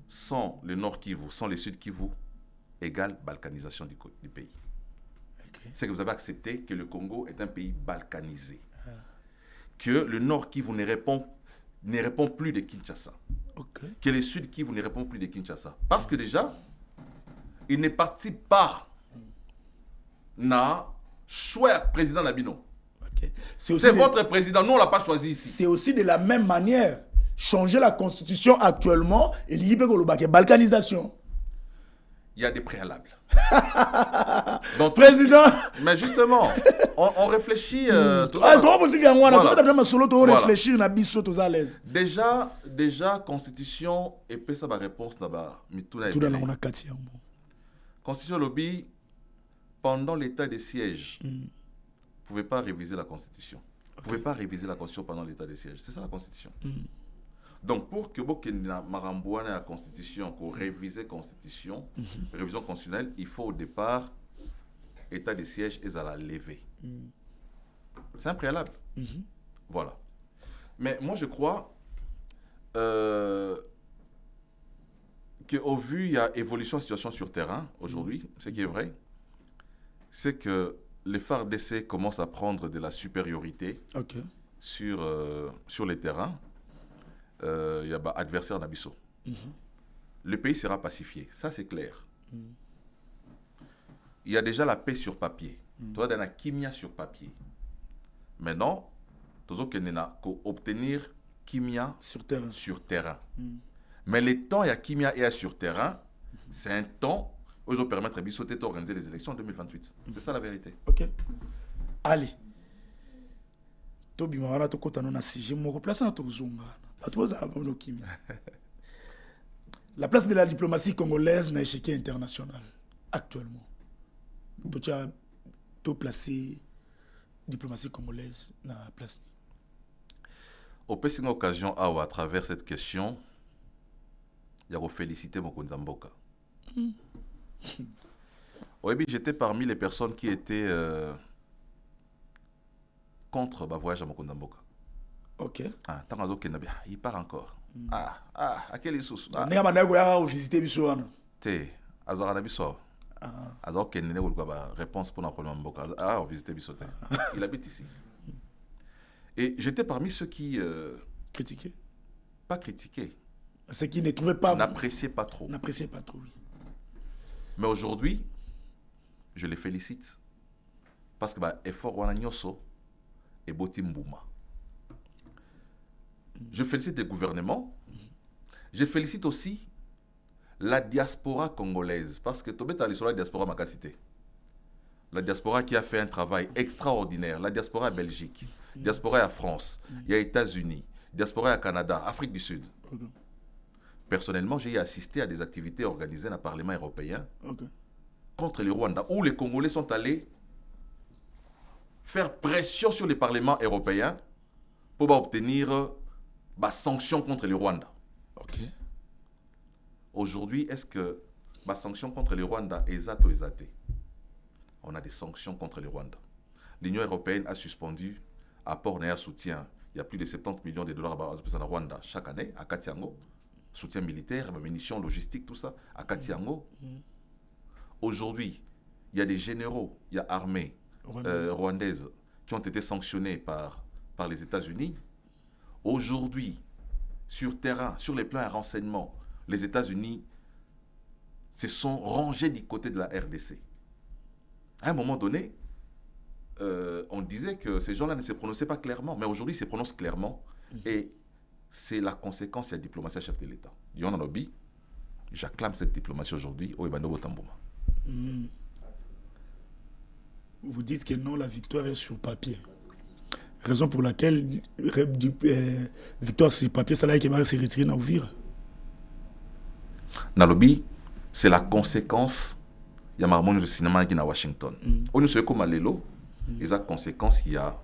sans le Nord Kivu, sans le Sud Kivu égale balkanisation du pays. C'est que vous avez accepté que le Congo est un pays balkanisé. Que le Nord Kivu ne répond plus de Kinshasa. Que le Sud Kivu ne répond plus de Kinshasa. Parce que déjà, il ne participe pas na choix président Nabino. C'est votre président, nous on ne l'a pas choisi ici. C'est aussi de la même manière. Changer la constitution actuellement et l'IPE balkanisation. Il y a des préalables. Donc, président. Mais justement, on réfléchit. Déjà, constitution et puis ça va réponse là-bas. Constitution lobby pendant l'état de siège. Vous ne pouvez pas réviser la constitution. Vous ne pouvez pas réviser la constitution pendant l'état de siège. C'est ça la constitution. Donc, pour que vous ayez la constitution, pour réviser la constitution, révision constitutionnelle, il faut au départ, état de siège et à la lever. C'est un préalable. Voilà. Mais moi, je crois qu'au vu, il y a évolution de la situation sur terrain aujourd'hui, ce qui est vrai, c'est que les FARDC commencent à prendre de la supériorité sur les terrains. Il y a adversaire d'Abisso. le pays sera pacifié. Ça, c'est clair. Il y a déjà la paix sur papier. Tu as la kimia sur papier. Maintenant, tu as obtenir kimia sur terrain. Mais le temps, il y a kimia et sur terrain, c'est un temps où ils vont permettre à Bissoté d'organiser les élections en 2028. C'est ça la vérité. Ok. Allez. Tobi Marana, tu as un sujet, mon remplaçant, tu la place de la diplomatie congolaise n'a échec international actuellement. Tu as placé diplomatie congolaise dans la place. Au plus une occasion à travers cette question, il y a féliciter mon Konzamboka. Oui, j'étais parmi les personnes qui étaient contre le voyage à Mokonzamboka. Ok. Ah, il part encore. À quel issue? Ah. Il y a visiter Bissouana. Té, Azara Bissou. Azara Kenene ou réponse pour notre problème Mboka. Ah, on visiter Bissoté. Il habite ici. Et j'étais parmi ceux qui critiquaient. Pas critiquaient. Ceux qui ne trouvaient pas. N'appréciaient pas trop. N'appréciaient pas trop, oui. Mais aujourd'hui, je les félicite. Parce que effort wana nyoso et botimbouma. Je félicite les gouvernements. Je félicite aussi la diaspora congolaise. Parce que tu es sur la diaspora makasité. La diaspora qui a fait un travail extraordinaire. La diaspora à Belgique, diaspora à France, il y a États-Unis, diaspora à Canada, Afrique du Sud. Personnellement, j'ai assisté à des activités organisées dans le Parlement européen contre le Rwanda, où les Congolais sont allés faire pression sur les parlements européens pour obtenir des sanctions contre le Rwanda. Aujourd'hui, est-ce que les sanctions contre le Rwanda est exaté? On a des sanctions contre le Rwanda. L'Union européenne a suspendu apport et soutien. Il y a plus de 70 millions de dollars au Rwanda chaque année à Katiango. Soutien militaire, munitions, logistique, tout ça, à Katiango. Aujourd'hui, il y a des généraux, il y a armées rwandaises qui ont été sanctionnés par les États-Unis. Aujourd'hui, sur terrain, sur les plans à renseignement, les États-Unis se sont rangés du côté de la RDC. À un moment donné, on disait que ces gens-là ne se prononçaient pas clairement, mais aujourd'hui, ils se prononcent clairement. Et c'est la conséquence de la diplomatie à chef de l'État. Yononobi, j'acclame cette diplomatie aujourd'hui au Ebano Botambouma. Vous dites que non, la victoire est sur papier. Raison pour laquelle victoire sur papier, ça va se retirer dans Ouvira. Nalobi, c'est la conséquence. Il y a marmon de cinéma qui est à Washington. On nous sait comment l'élo. Et la conséquence, il y a.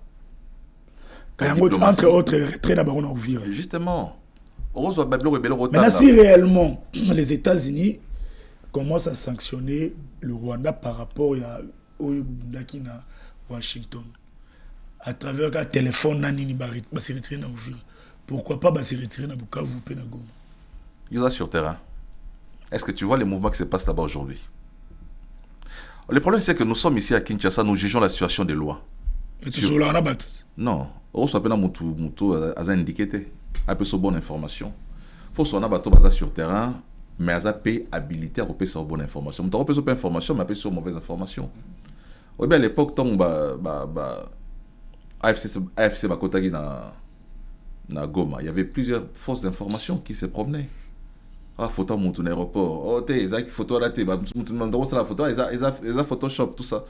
Entre autres, retrait d'abord en Ouvira. Justement. Maintenant, si réellement les États-Unis commencent à sanctionner le Rwanda par rapport à Washington, à travers un téléphone, se retirer dans Ouvira. Pourquoi pas se retirer dans Bukavu ou Penagoma? Il y a sur terrain. Est-ce que tu vois les mouvements qui se passent là-bas aujourd'hui? Le problème, c'est que nous sommes ici à Kinshasa, nous jugeons la situation des lois. Mais tu là, on a battu. Non. On s'appelle Moutou à indiqué. Un peu sur bonne information. Il faut qu'on a sur terrain, mais à paix habilité à repérer sur bonne information. On repère sur bonne information, mais sur mauvaise information. Oui, bien à l'époque, tant AFC Bakotagi na Goma, il y avait plusieurs fausses informations qui se promenaient. Ah, photo mon aéroport. Oh, t'es Isaac, photo là, t'es la photo, ils Photoshop, tout ça.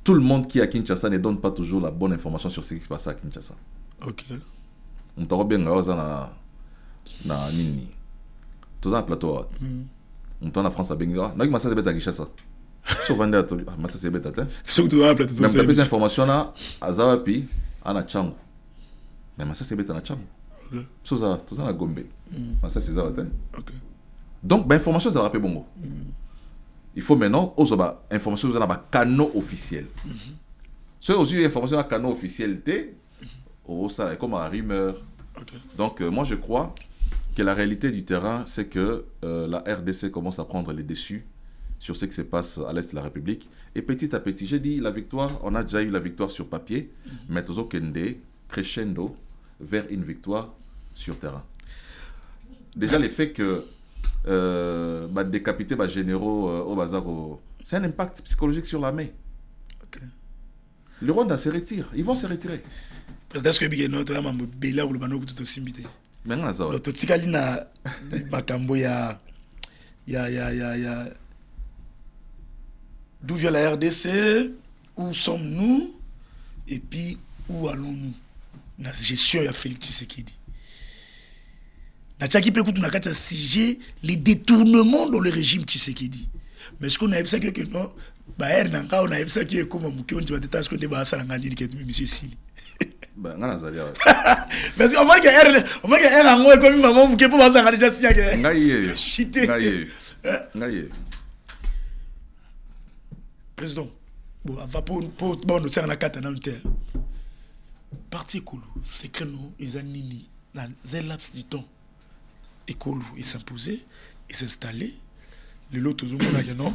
Tout le monde qui est à Kinshasa ne donne pas toujours la bonne information sur ce qui se passe à Kinshasa. Ok. On t'a bien na Nini. Tout ça, plateau. On t'a en France à Benga. Non, mais ça c'est bête à Kinshasa. Sauf vendre à tout. Mais ça c'est bête à terre. Surtout à plateau. Même plus d'informations là, à Zawapi, à Nachango. Mais ça c'est bête à Nachango. Tout ça na Gombe. Mais ça c'est Zawate. Ok. Donc, l'information c'est la rappel bongo. Il faut maintenant, aux informations dans un canal officiel. Si vous avez information dans un canal officiel, ça est comme un rumeur. Donc, moi, je crois que la réalité du terrain, c'est que la RDC commence à prendre les dessus sur ce qui se passe à l'Est de la République. Et petit à petit, j'ai dit, la victoire, on a déjà eu la victoire sur papier, mais Tozo Kende, crescendo, vers une victoire sur terrain. déjà le fait que décapiter les généraux au Bazar, c'est un impact psychologique sur l'armée. Ok. Le Rwanda se retire, ils vont se retirer. Président, est-ce que tu as dit que tu as dit Maintenant, ça va. tu as dit d'où vient la RDC, où sommes-nous, et puis où allons-nous? La gestion de Félix Tshisekedi. Natchaki peut écouter un sujet, les détournements dans le régime Tshisekedi. Mais est-ce qu'on a vu ça que non? On a vu ça que comme on dit que tu vas ça la dit que monsieur Sili. Ben ngana zalia. Parce qu'on voit que on voit que est comme maman mouké pour ça déjà signé que. Ngaye. Ngaye. Président. Bon, va pour bon nous sert la carte dans le terre. Parti écolo, c'est que nous ils ont nini dans un laps de temps. Écolo, il s'imposait, il s'installait. Le lot tout le monde a non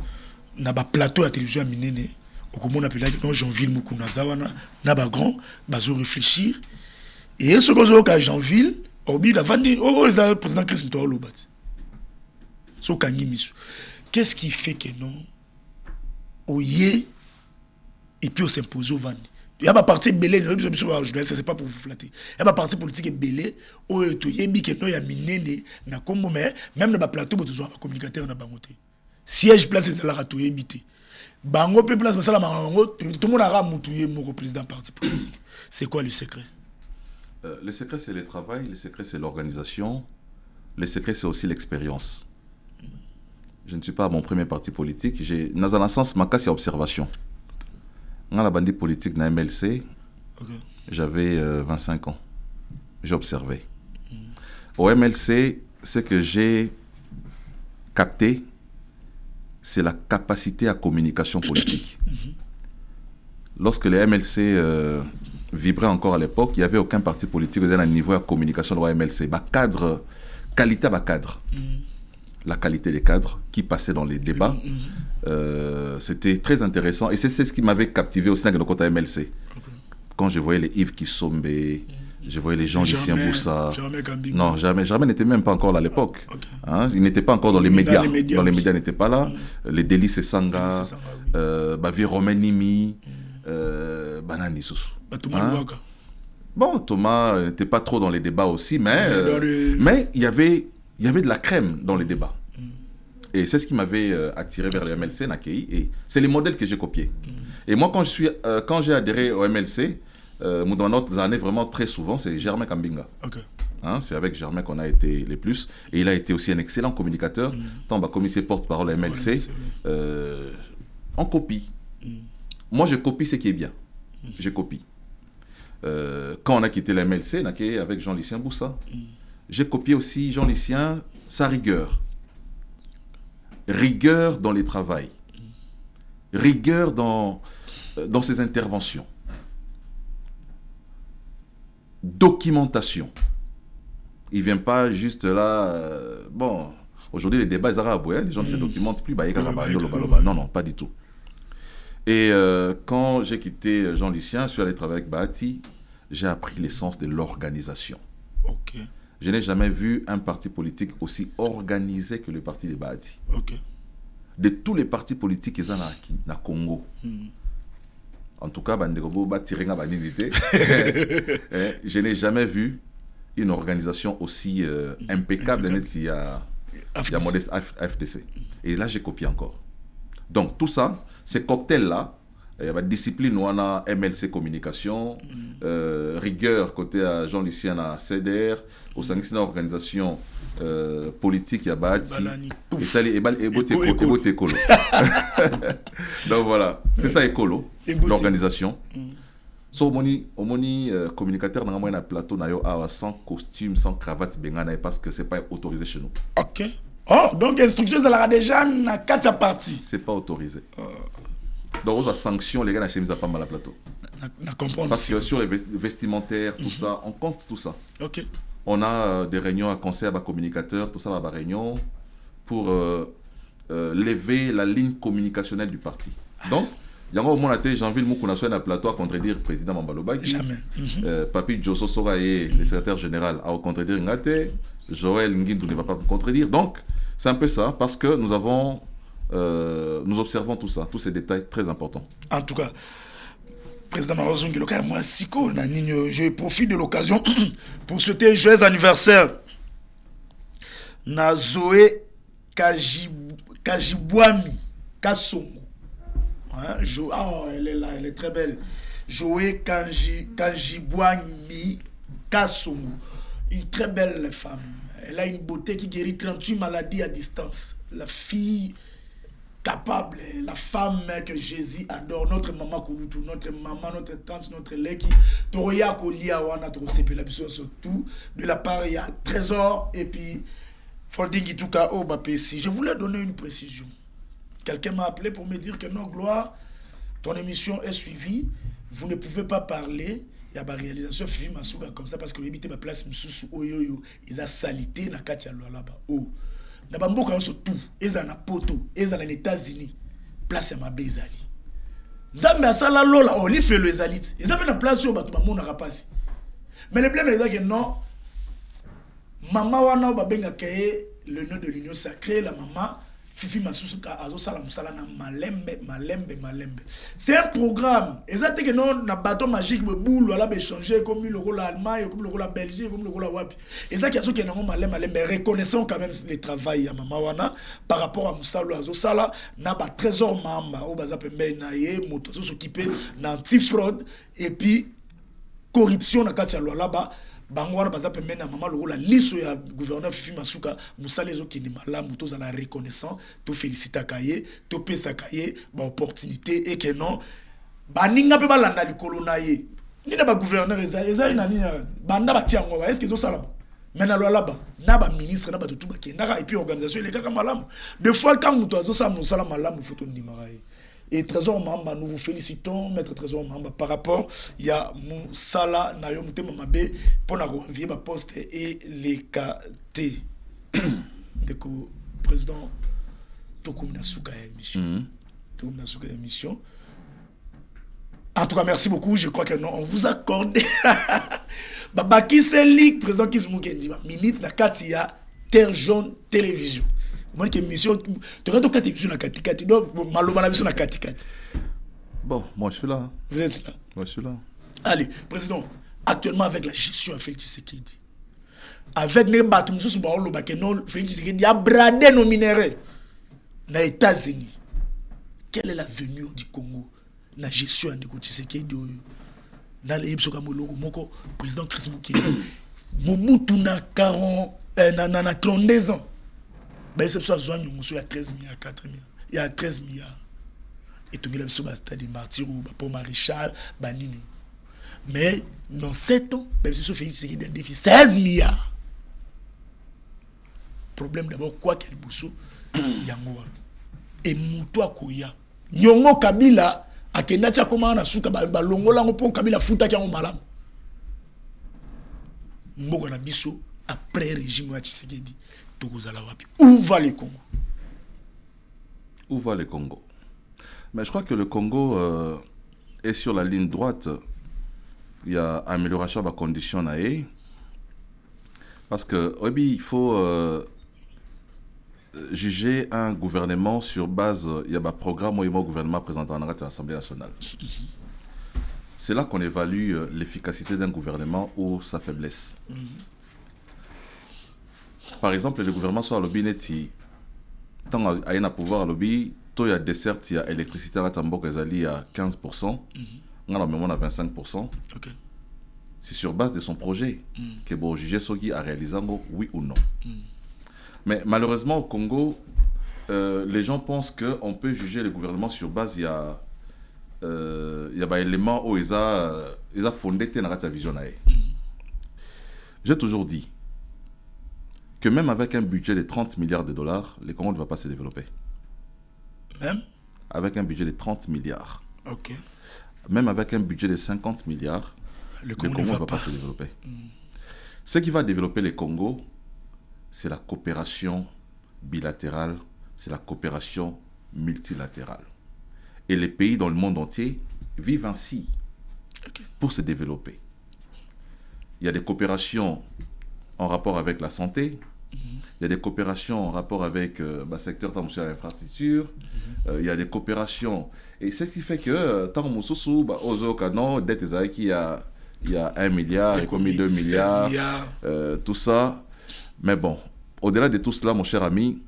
na ba plateau à télévision à minene. Au comment on appelle là non Jeanville Mukuna Zawana na ba grand bazo réfléchir et ce qu'on a Jeanville obi la vandi le président Chris Mtoa Lobat. So kangi misu. Qu'est-ce qui fait que non oye et puis on s'impose au vandi. Il y a pas parti belé c'est pas pour vous flatter. Il y a pas parti politique belé o to yebi que non ya minene na kombo mais même na ba plateau bo toujours communicateur na bangoté. Siège place c'est la rato yebité. Bango pe place masala bango tout le monde a mutouye mon président parti politique. C'est quoi le secret? Le secret c'est le travail, le secret c'est l'organisation, le secret c'est aussi l'expérience. Je ne suis pas à mon premier parti politique, j'ai dans un sens ma casse observation. Dans la bandit politique dans MLC, j'avais 25 ans. J'observais. Au MLC, ce que j'ai capté, c'est la capacité à communication politique. Lorsque les MLC vibraient encore à l'époque, il n'y avait aucun parti politique qui avait un niveau de communication de MLC. Cadre, qualité à cadre. La qualité des cadres qui passaient dans les débats, c'était très intéressant. Et c'est ce qui m'avait captivé aussi dans le côté MLC. Quand je voyais les Yves Kissombe, je voyais les gens Lucien Boussa. Non, jamais n'était même pas encore là à l'époque. Hein? Il n'était pas encore dans les médias. Dans les médias, il n'était pas là. Les Délices Sanga, Bavi Romain Nimi, Banani Soussou. Bon, Thomas n'était pas trop dans les débats aussi, mais il y avait de la crème dans les débats. Et c'est ce qui m'avait attiré vers le MLC, Nakei. Et c'est les modèles que j'ai copiés. Et moi, quand j'ai adhéré au MLC, dans notre année, vraiment très souvent, c'est Germain Kambinga. Hein, c'est avec Germain qu'on a été les plus. Et il a été aussi un excellent communicateur. Tant commissaire porte-parole à MLC, on copie. Moi, je copie ce qui est bien. Je copie. Quand on a quitté le MLC, avec Jean-Lucien Boussa, j'ai copié aussi Jean-Lucien, sa rigueur. Rigueur dans les travails. Rigueur dans ses interventions. Documentation. Il ne vient pas juste là... bon, aujourd'hui, les débats, ils arabes, les gens ne se documentent plus. Non, pas du tout. Et quand j'ai quitté Jean-Lucien, je suis allé travailler avec Bahati, j'ai appris l'essence de l'organisation. Je n'ai jamais vu un parti politique aussi organisé que le parti de Bahati. De tous les partis politiques qui sont dans Congo, en tout cas, je n'ai jamais vu une organisation aussi impeccable qu'il y a Modeste FDC. Et là, j'ai copié encore. Donc, tout ça, ces cocktails-là, il y a discipline, on a MLC communication, rigueur côté à Jean-Lucien à CDR, au sein de l'organisation politique, il y a Bahati, et ça, et écolo. Donc voilà, c'est ça écolo, l'organisation. So, au moni communicateur, on a un plateau sans costume, sans cravate, parce que ce n'est pas autorisé chez nous. Ok. Oh, donc l'instruction, ça l'a déjà dans 4 parties. Ce n'est pas autorisé. Donc, on a sanction, les gars, n'ont pas mal à plateau. Parce que sur les vestimentaires, tout ça, on compte tout ça. On a des réunions à conseil à communicateurs, tout ça va à réunion pour lever la ligne communicationnelle du parti. Donc, Yango mon até Jean-Ville Moukouna soit na plateau à contredire le président Mambalobaki. Jamais. Papi Josso Soraye, le secrétaire général, à contredire Ngate. Joël Nguindou ne va pas me contredire. Donc, c'est un peu ça, parce que nous avons, nous observons tout ça, tous ces détails très importants. En tout cas, président Marozongi, moi, Siko, je profite de l'occasion pour souhaiter joyeux anniversaire na Zoé Kajibwami Kasongo. Hein? Elle est là, elle est très belle. Joé Kajibwami Kasongo. Une très belle femme. Elle a une beauté qui guérit 38 maladies à distance. La fille capable, la femme que Jésus adore, notre maman Kouloutou, notre maman, notre tante, notre leki, Toria Kolia Wana Trosepe, la mission surtout. De la part, il y a Trésor et puis Folding Ituka Obapesi. Je voulais donner une précision. Quelqu'un m'a appelé pour me dire que non, Gloire, ton émission est suivie, vous ne pouvez pas parler. Il y a une réalisation Fifi Masuga comme ça parce que éviter ma place Msusu Oyoyo, ils ont salité na katia là-bas. Oh. Na bamboka on tout, ils ont na poto, ils ont les États-Unis. Place ya mabe ezali. Zambe asala lola on li fait le ezalit. Ils ont na place yo bato ba mona rapasi. Mais le problème est que non maman wana ba benga kaye le nom de l'union sacrée la maman Fifi Masusuka azosala musala na malembe. C'est un programme. Exactement que non na bateau magique be boule ala be changer comme le rôle Allemagne, comme le rôle Belgique, comme le rôle wapi. Exactement que non malembe reconnaissons quand même le travail ya mama wana par rapport à musalo azosala na ba trésor mamba o baza pembe na ye moto zo s'occuper na anti-fraude et puis corruption na katia lo là-bas. Bangwana baza pe mena mama lokola liso ya gouverneur Fifi Masuka musala ezo kini malamu to za la reconnaissant to félicita kaye to pesa kaye ba opportunité et que non baninga pe balanda likolo na ye ni na ba gouverneur eza ina ni banda ba tiango est-ce que zo sala mena lo là-bas na ba ministre na ba tutu ba kendaka et puis organisation ile kaka malamu de fois quand muto azo sa musala malamu faut to ndimara ye. Et Trésor Mamba, nous vous félicitons, Maître Trésor Mamba, par rapport, il y a Moussala, Nayom Temamabe, pour la renvier ma poste et les KT. Donc, président Tokoum Nasuka émission. Tokoum Nasuka émission. En tout cas, merci beaucoup. Je crois que non, on vous accorde. Babaki Selik, président Kismoukendi, ministre de Katia, Terre Jaune Télévision. Moi, qui émission, tu regardes quatre émissions na katikati, donc maloma na émission na katikati. Bon, moi je suis là. Vous êtes là. Moi je suis là. Allez, président, actuellement avec la gestion de Félix Tshisekedi, avec les bateaux, nous sommes au Bakeno, Félix Tshisekedi a bradé nos minéraux aux États-Unis. Quelle est la venue du Congo, la gestion de Tshisekedi, dans les président Chris Mukendi, Mobutu na 32 ans. Ben c'est ça il y a 13 milliards, 4 milliards. Il y a 13 milliards. Et tout le monde a stade de martyrs ou pour maréchal, banini. Mais dans 7 ans, ben c'est Félix Tshisekedi a un défi 16 milliards. Problème d'abord quoi qu'elle bousso yango. Et muto akoya. Nyongo Kabila akenda tia koma na suka ba longola ngo Kabila futa kya malamu. Mboka na biso après régime ya Tshisekedi. Où va le Congo? Où va le Congo? Mais je crois que le Congo est sur la ligne droite. Il y a amélioration de la condition. Parce que il faut juger un gouvernement sur base, il y a un programme où il y a un gouvernement présenté en l'Assemblée nationale. C'est là qu'on évalue l'efficacité d'un gouvernement ou sa faiblesse. Par exemple, le gouvernement soit à lobby neti, tant il y a un pouvoir à lobby, il y a dessert, il y a électricité à Tambok Ezali à 15%, on a à 25%. Okay. C'est sur base de son projet que vous jugez ce qui a réalisé, oui ou non. Mais malheureusement, au Congo, les gens pensent qu'on peut juger le gouvernement sur base, il y a des éléments où ils ont fondé la vision. J'ai toujours dit que même avec un budget de 30 milliards de dollars, le Congo ne va pas se développer. Même avec un budget de 30 milliards. Ok. Même avec un budget de 50 milliards, le Congo ne va pas se développer. Ce qui va développer le Congo, c'est la coopération bilatérale, c'est la coopération multilatérale. Et les pays dans le monde entier vivent ainsi Ok. pour se développer. Il y a des coopérations en rapport avec la santé, il y a des coopérations en rapport avec le secteur de l'infrastructure, il y a des coopérations. Et c'est ce qui fait que, tant que Moussoussou, Ozo Kano, dès qu'il y a 1 milliard, et comme 2 milliards, tout ça. Mais bon, au-delà de tout cela, mon cher ami,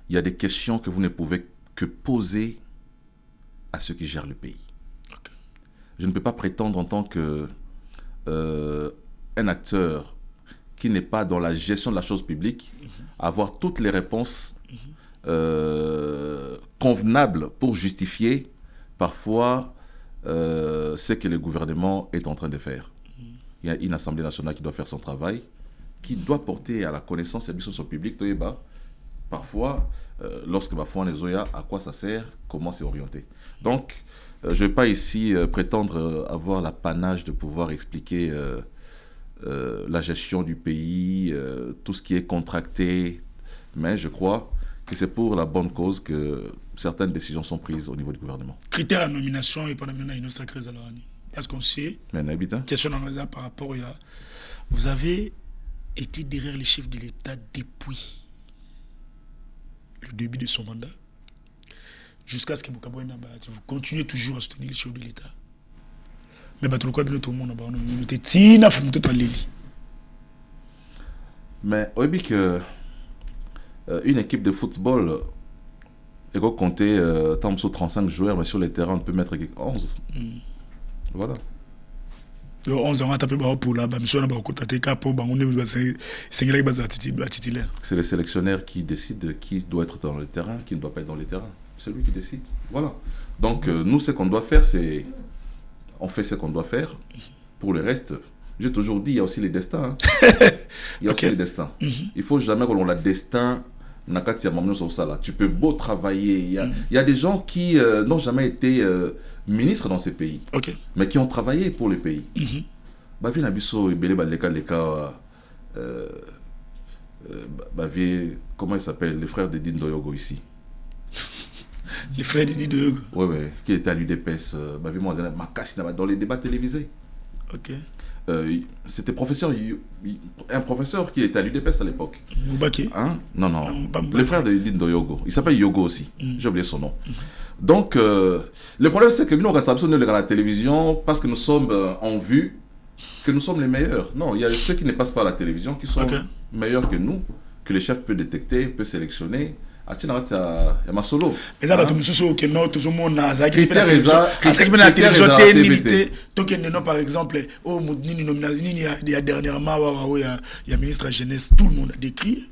il y a des questions que vous ne pouvez que poser à ceux qui gèrent le pays. Ok. Je ne peux pas prétendre en tant que un acteur qui n'est pas dans la gestion de la chose publique, avoir toutes les réponses convenables pour justifier parfois ce que le gouvernement est en train de faire. Il y a une Assemblée nationale qui doit faire son travail, qui doit porter à la connaissance des services publics. Parfois, lorsque on est zoya, à quoi ça sert, comment c'est orienté. Donc, je ne vais pas ici prétendre avoir l'apanage de pouvoir expliquer la gestion du pays, tout ce qui est contracté, mais je crois que c'est pour la bonne cause que certaines décisions sont prises au niveau du gouvernement. Critères de nomination et pendant une sacrée zalorani. Parce qu'on sait, question par rapport à vous avez été derrière les chefs de l'État depuis le début de son mandat, jusqu'à ce que vous continuez toujours à soutenir les chefs de l'État. Mais tout le monde mais oui, que une équipe de football est compter tant sur 35 joueurs, mais sur les terrains on peut mettre 11. Voilà. 11 ans tapé pour là, c'est le sélectionneur qui décide qui doit être dans le terrain, qui ne doit pas être dans les terrains. C'est lui qui décide. Voilà. Donc nous, ce qu'on doit faire, c'est on fait ce qu'on doit faire. Pour le reste, j'ai toujours dit, il y a aussi les destins. Hein. Il y a aussi les destins. Il ne faut jamais que l'on a destin. Tu peux beau travailler. Il y a des gens qui n'ont jamais été ministres dans ces pays, mais qui ont travaillé pour le pays. Comment il s'appelle? Les frères de Din Doyogo ici. Les frères de Din Doyogo. Oui, qui était à l'UDPS. Dans les débats télévisés. Ok. C'était un professeur qui était à l'UDPS à l'époque. Moubaki. Hein? Non. Le frère de Din Doyogo. Il s'appelle Yogo aussi. J'ai oublié son nom. Donc, le problème, c'est que nous, on regarde la télévision parce que nous sommes en vue, que nous sommes les meilleurs. Non, il y a ceux qui ne passent pas à la télévision qui sont meilleurs que nous, que les chefs peuvent détecter, peuvent sélectionner. Il y a ma solo. Mais là, tout le monde a la télévision limité. Par exemple, il y a dernièrement, il y a ministre de la Jeunesse, tout le monde a décrit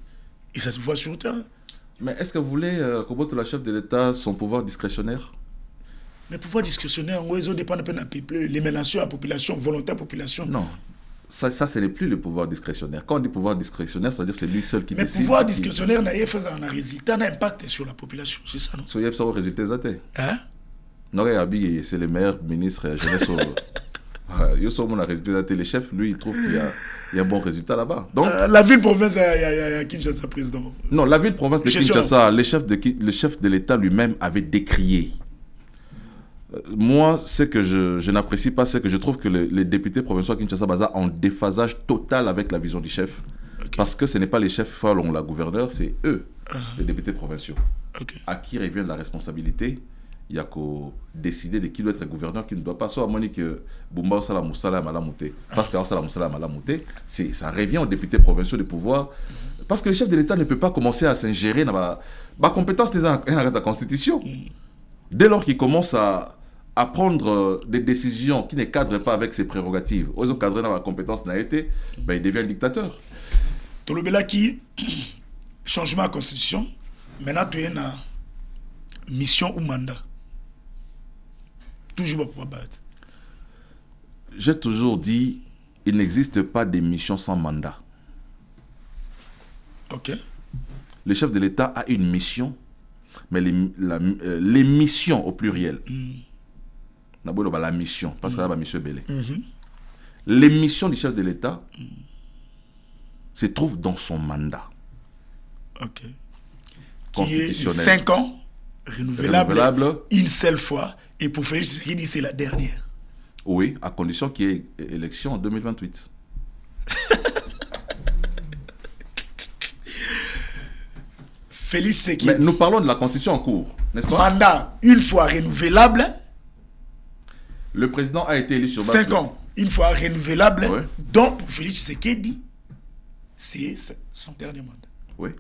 et ça se voit sur le terrain. Mais est-ce que vous voulez que la chef de l'État son pouvoir discrétionnaire? Mais pouvoir discrétionnaire, ils dépend de l'émanation à la population, volontaire population. Non. Ça, ce n'est plus le pouvoir discrétionnaire. Quand on dit pouvoir discrétionnaire, ça veut dire que c'est lui seul qui décide. Mais pouvoir discrétionnaire, un résultat, un impact sur la population, c'est ça, non? Il y a un résultat. Hein? Non, c'est le meilleur ministre jeunesse. Les chefs, lui, il trouve qu'il y a un bon résultat là-bas. Donc, la ville-province, il y a Kinshasa président. Non, la ville-province de Kinshasa, le chef de l'État lui-même avait décrié. Moi, ce que je n'apprécie pas, c'est que je trouve que les députés provinciaux à Kinshasa Baza ont un déphasage total avec la vision du chef. Parce que ce n'est pas les chefs ou la gouverneure, c'est eux, les députés provinciaux. À qui revient la responsabilité? Il y a qu'à décider de qui doit être gouverneur, qui ne doit pas. Soit à Monique Bumba Sala Moussala Malamouté. Parce que Sala Moussala Malamouté, ça revient aux députés provinciaux de pouvoir. Parce que le chef de l'État ne peut pas commencer à s'ingérer dans la compétence de la Constitution. Dès lors qu'il commence à prendre des décisions qui ne cadrent pas avec ses prérogatives, aux cadres dans la compétence n'a été, il devient un dictateur. Tolobela qui changement de la Constitution, maintenant tu es une mission ou mandat. Toujours pas pouvoir battre. J'ai toujours dit, il n'existe pas de mission sans mandat. Ok. Le chef de l'État a une mission, mais les missions au pluriel. La mission, parce que là, la mission est belle. Les missions du chef de l'État se trouvent dans son mandat. Ok. Constitutionnel. 5 ans renouvelable une seule fois. Et pour Félix Tshisekedi, c'est la dernière. Oui, à condition qu'il y ait élection en 2028. Félix Tshisekedi. Mais nous parlons de la constitution en cours, n'est-ce pas? Mandat une fois renouvelable. Le président a été élu sur base 5 ans, une fois renouvelable. Ouais. Donc, pour Félix Tshisekedi, c'est son dernier mandat. Oui.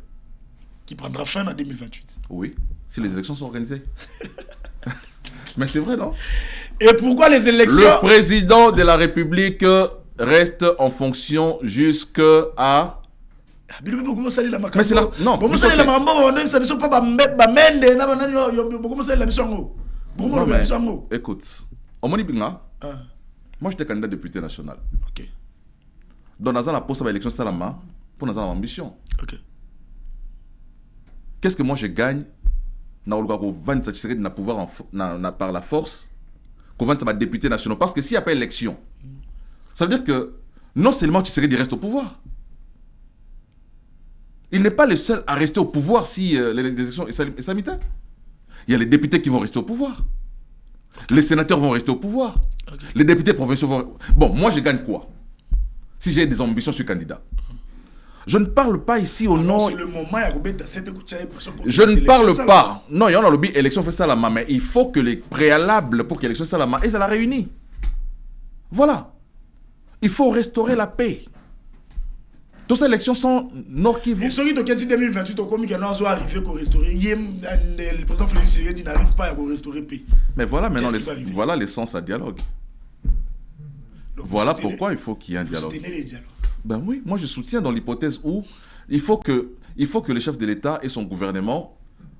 Qui prendra fin en 2028. Oui, si les élections sont organisées. Mais c'est vrai, non? Et pourquoi les élections? Le président de la République reste en fonction jusqu'à... Mais c'est la... Non, mais... Écoute, Omoni Binga, moi j'étais candidat député national. Ok. Donc, dans la poste à l'élection Salama, pour notre ambition. Ok. Qu'est-ce que moi je gagne dans le pouvoir par la force qu'on va être député national? Parce que s'il n'y a pas élection, ça veut dire que non seulement Tshisekedi reste au pouvoir, il n'est pas le seul à rester au pouvoir si les élections sont sanitaires. Il y a les députés qui vont rester au pouvoir. Les sénateurs vont rester au pouvoir. Okay. Les députés provinciaux vont... Bon, moi je gagne quoi? Si j'ai des ambitions, je suis candidat. Je ne parle pas ici au nom... Je ne parle pas. Non, il y a un lobby élection fait ça la main, mais il faut que les préalables pour que l'élection soit la main, et ça la réunit. Voilà. Il faut restaurer la paix. Toutes ces élections sont Nord Kivu. Et ceux qui ont dit 2028, comme ils ont arrivé à restaurer, le président Félix Tshisekedi n'arrive pas à restaurer la paix. Mais voilà maintenant voilà l'essence à dialogue. Donc, voilà pourquoi il faut qu'il y ait un dialogue. Vous soutenez les dialogues? Ben oui, moi je soutiens dans l'hypothèse où il faut que le chef de l'État et son gouvernement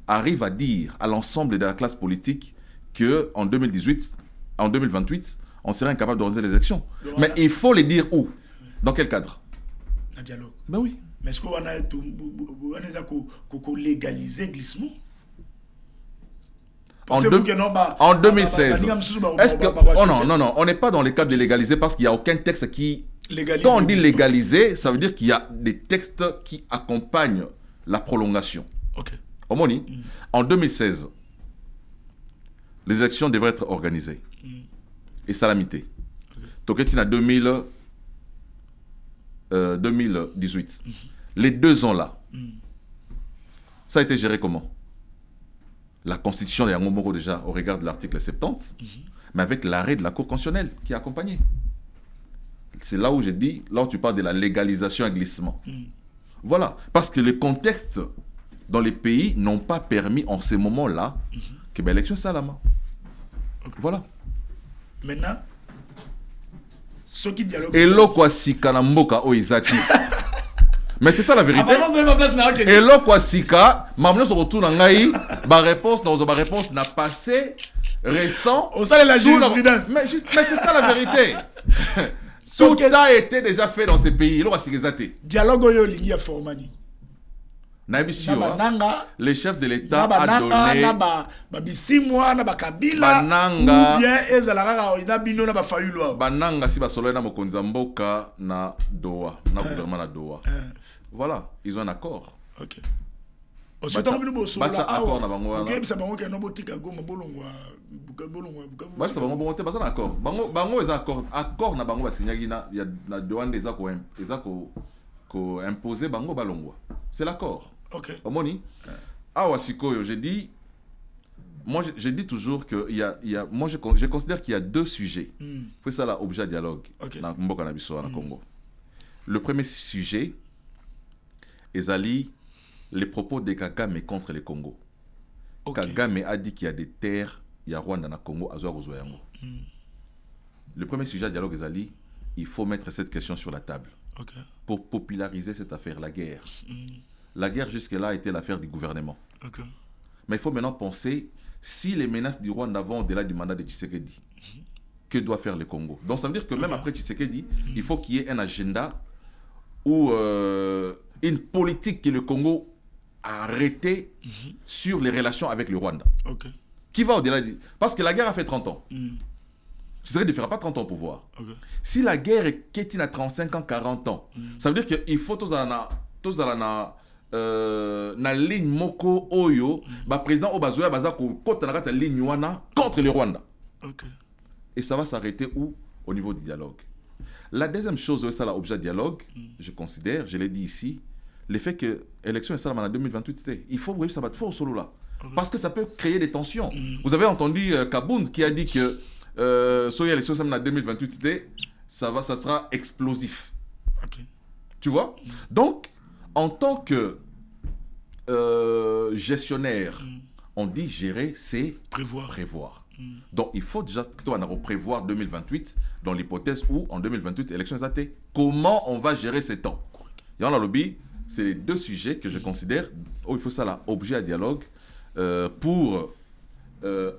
arrivent à dire à l'ensemble de la classe politique qu'en 2028, on serait incapable d'organiser les élections. Mais il faut les dire où? Dans quel cadre? Un dialogue. Ben oui. Mais est-ce qu'on a légalisé le glissement? En 2016. Est-ce que... Oh non, on n'est pas dans les cas de légaliser parce qu'il n'y a aucun texte qui... Quand on dit légaliser, ça veut dire qu'il y a des textes qui accompagnent la prolongation. Ok. Omoni, en 2016, les élections devraient être organisées. Et salamité. Toketina 2018. Les 2 ans là, ça a été géré comment? La constitution de Yango déjà au regard de l'article 70, mais avec l'arrêt de la Cour constitutionnelle qui a accompagné. C'est là où j'ai dit, là où tu parles de la légalisation et glissement. Voilà, parce que les contextes dans les pays n'ont pas permis en ces moments-là que l'élection soit la main. Voilà. Maintenant, ceux qui dialoguent... Et l'okwa sika na mboka o izaki. Mais c'est ça la vérité. Et l'okwa sika, mamno se retourne en ngai, ma réponse n'a passé récent. On sait la jurisprudence. Mais c'est ça la vérité. Tout a été déjà fait dans ces pays. L'okwa sika zate. Dialogue oyo lingi ya formani. Les chefs de l'État a donné Bananga si basolo na mokonza mboka na Doha, na gouvernement na Doha. Voilà, ils ont un accord. OK. C'est l'accord. Ok. Omoni, Awasikoyo, j'ai dit, moi je dis toujours que moi je considère qu'il y a 2 sujets. C'est ça l'objet de dialogue dans Mboka na biso na Congo. Le premier sujet est les propos de Kagame contre le Congo. Kagame a dit qu'il y a des terres, il y a Rwanda na Congo, Azwa Rozoyango. Le premier sujet de dialogue est il faut mettre cette question sur la table. Pour populariser cette affaire, la guerre. La guerre jusque-là était l'affaire du gouvernement. Mais il faut maintenant penser, si les menaces du Rwanda vont au-delà du mandat de Tshisekedi, que doit faire le Congo? Donc ça veut dire que même après Tshisekedi, il faut qu'il y ait un agenda ou une politique que le Congo a arrêtée sur les relations avec le Rwanda. Qui va au-delà Parce que la guerre a fait 30 ans. Tshisekedi ne fera pas 30 ans au pouvoir. Si la guerre est à 35 ans, 40 ans, ça veut dire qu'il faut tous na ligne moko oyo ba président Obazoya baza ko kota na kata ligne wana contre le Rwanda. Okay. Et ça va s'arrêter où? Au niveau du dialogue. La deuxième chose, ça l'objet de dialogue, je considère, je l'ai dit ici, le fait que l'élection est ça en 2028, il faut voir ça va être solo là. Okay. Parce que ça peut créer des tensions. Vous avez entendu Kabound qui a dit que si l'élection en 2028, ça sera explosif. Okay. Tu vois? Donc, en tant que gestionnaire, on dit gérer, c'est prévoir. Donc, il faut déjà que tu prévoir 2028 dans l'hypothèse où, en 2028, l'élection est atteinte. Comment on va gérer ces temps? Il y a un lobby, c'est les deux sujets que je considère où il faut ça là, objet à dialogue pour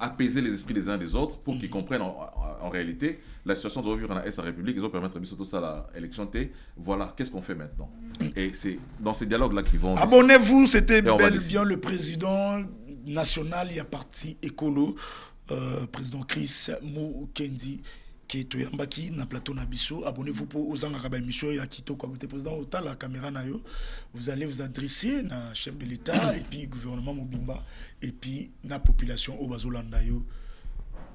apaiser les esprits des uns des autres, pour qu'ils comprennent en réalité la situation de vivre dans la République, ils ont permettre surtout ça l'élection. Voilà, qu'est-ce qu'on fait maintenant? Et c'est dans ces dialogues-là qu'ils vont... Abonnez-vous, c'était bel bien le président national, il y a parti écolo, président Chris Mukendi, qui est toyambaki na plateau Nabiso. Abonnez-vous pour aux angaka émission ya kitoko côté président ota la caméra na yo. Vous allez vous adresser na chef de l'État et puis gouvernement Mobimba et puis na population au Bazolanda yo.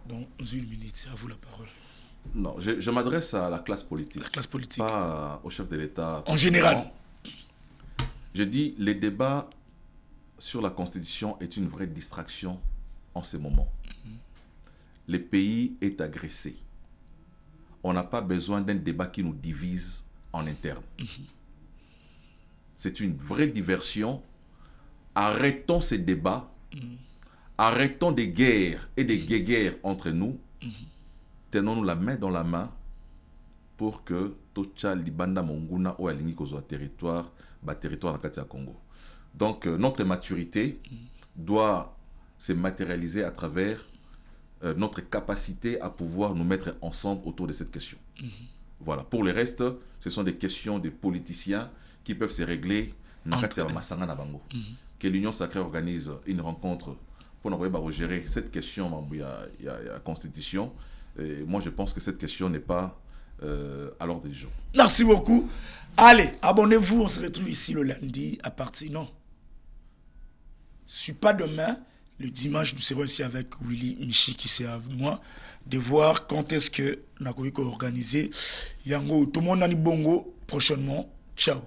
Donc 1 minute, à vous la parole. Non, je m'adresse à la classe politique. La classe politique. Pas au chef de l'État. En général. Je dis les débats sur la Constitution est une vraie distraction en ce moment. Le pays est agressé. On n'a pas besoin d'un débat qui nous divise en interne. C'est une vraie diversion. Arrêtons ces débats. Arrêtons des guerres et des guéguerres entre nous. Tenons-nous la main dans la main pour que Tocha Libanda Monguna ou Alingi Kozo territoire dans le Congo. Donc notre maturité doit se matérialiser à travers notre capacité à pouvoir nous mettre ensemble autour de cette question. Voilà. Pour le reste, ce sont des questions des politiciens qui peuvent se régler que l'Union sacrée organise une rencontre pour nous gérer cette question il y a la Constitution. Et moi, je pense que cette question n'est pas à l'ordre du jour. Merci beaucoup. Allez, abonnez-vous. On se retrouve ici le lundi à partir... Non. Je ne suis pas demain. Le dimanche, nous serons ici avec Willy Michi qui c'est avec moi de voir quand est-ce que nous avons organisé Yango. Tout le monde a dit bongo prochainement. Ciao.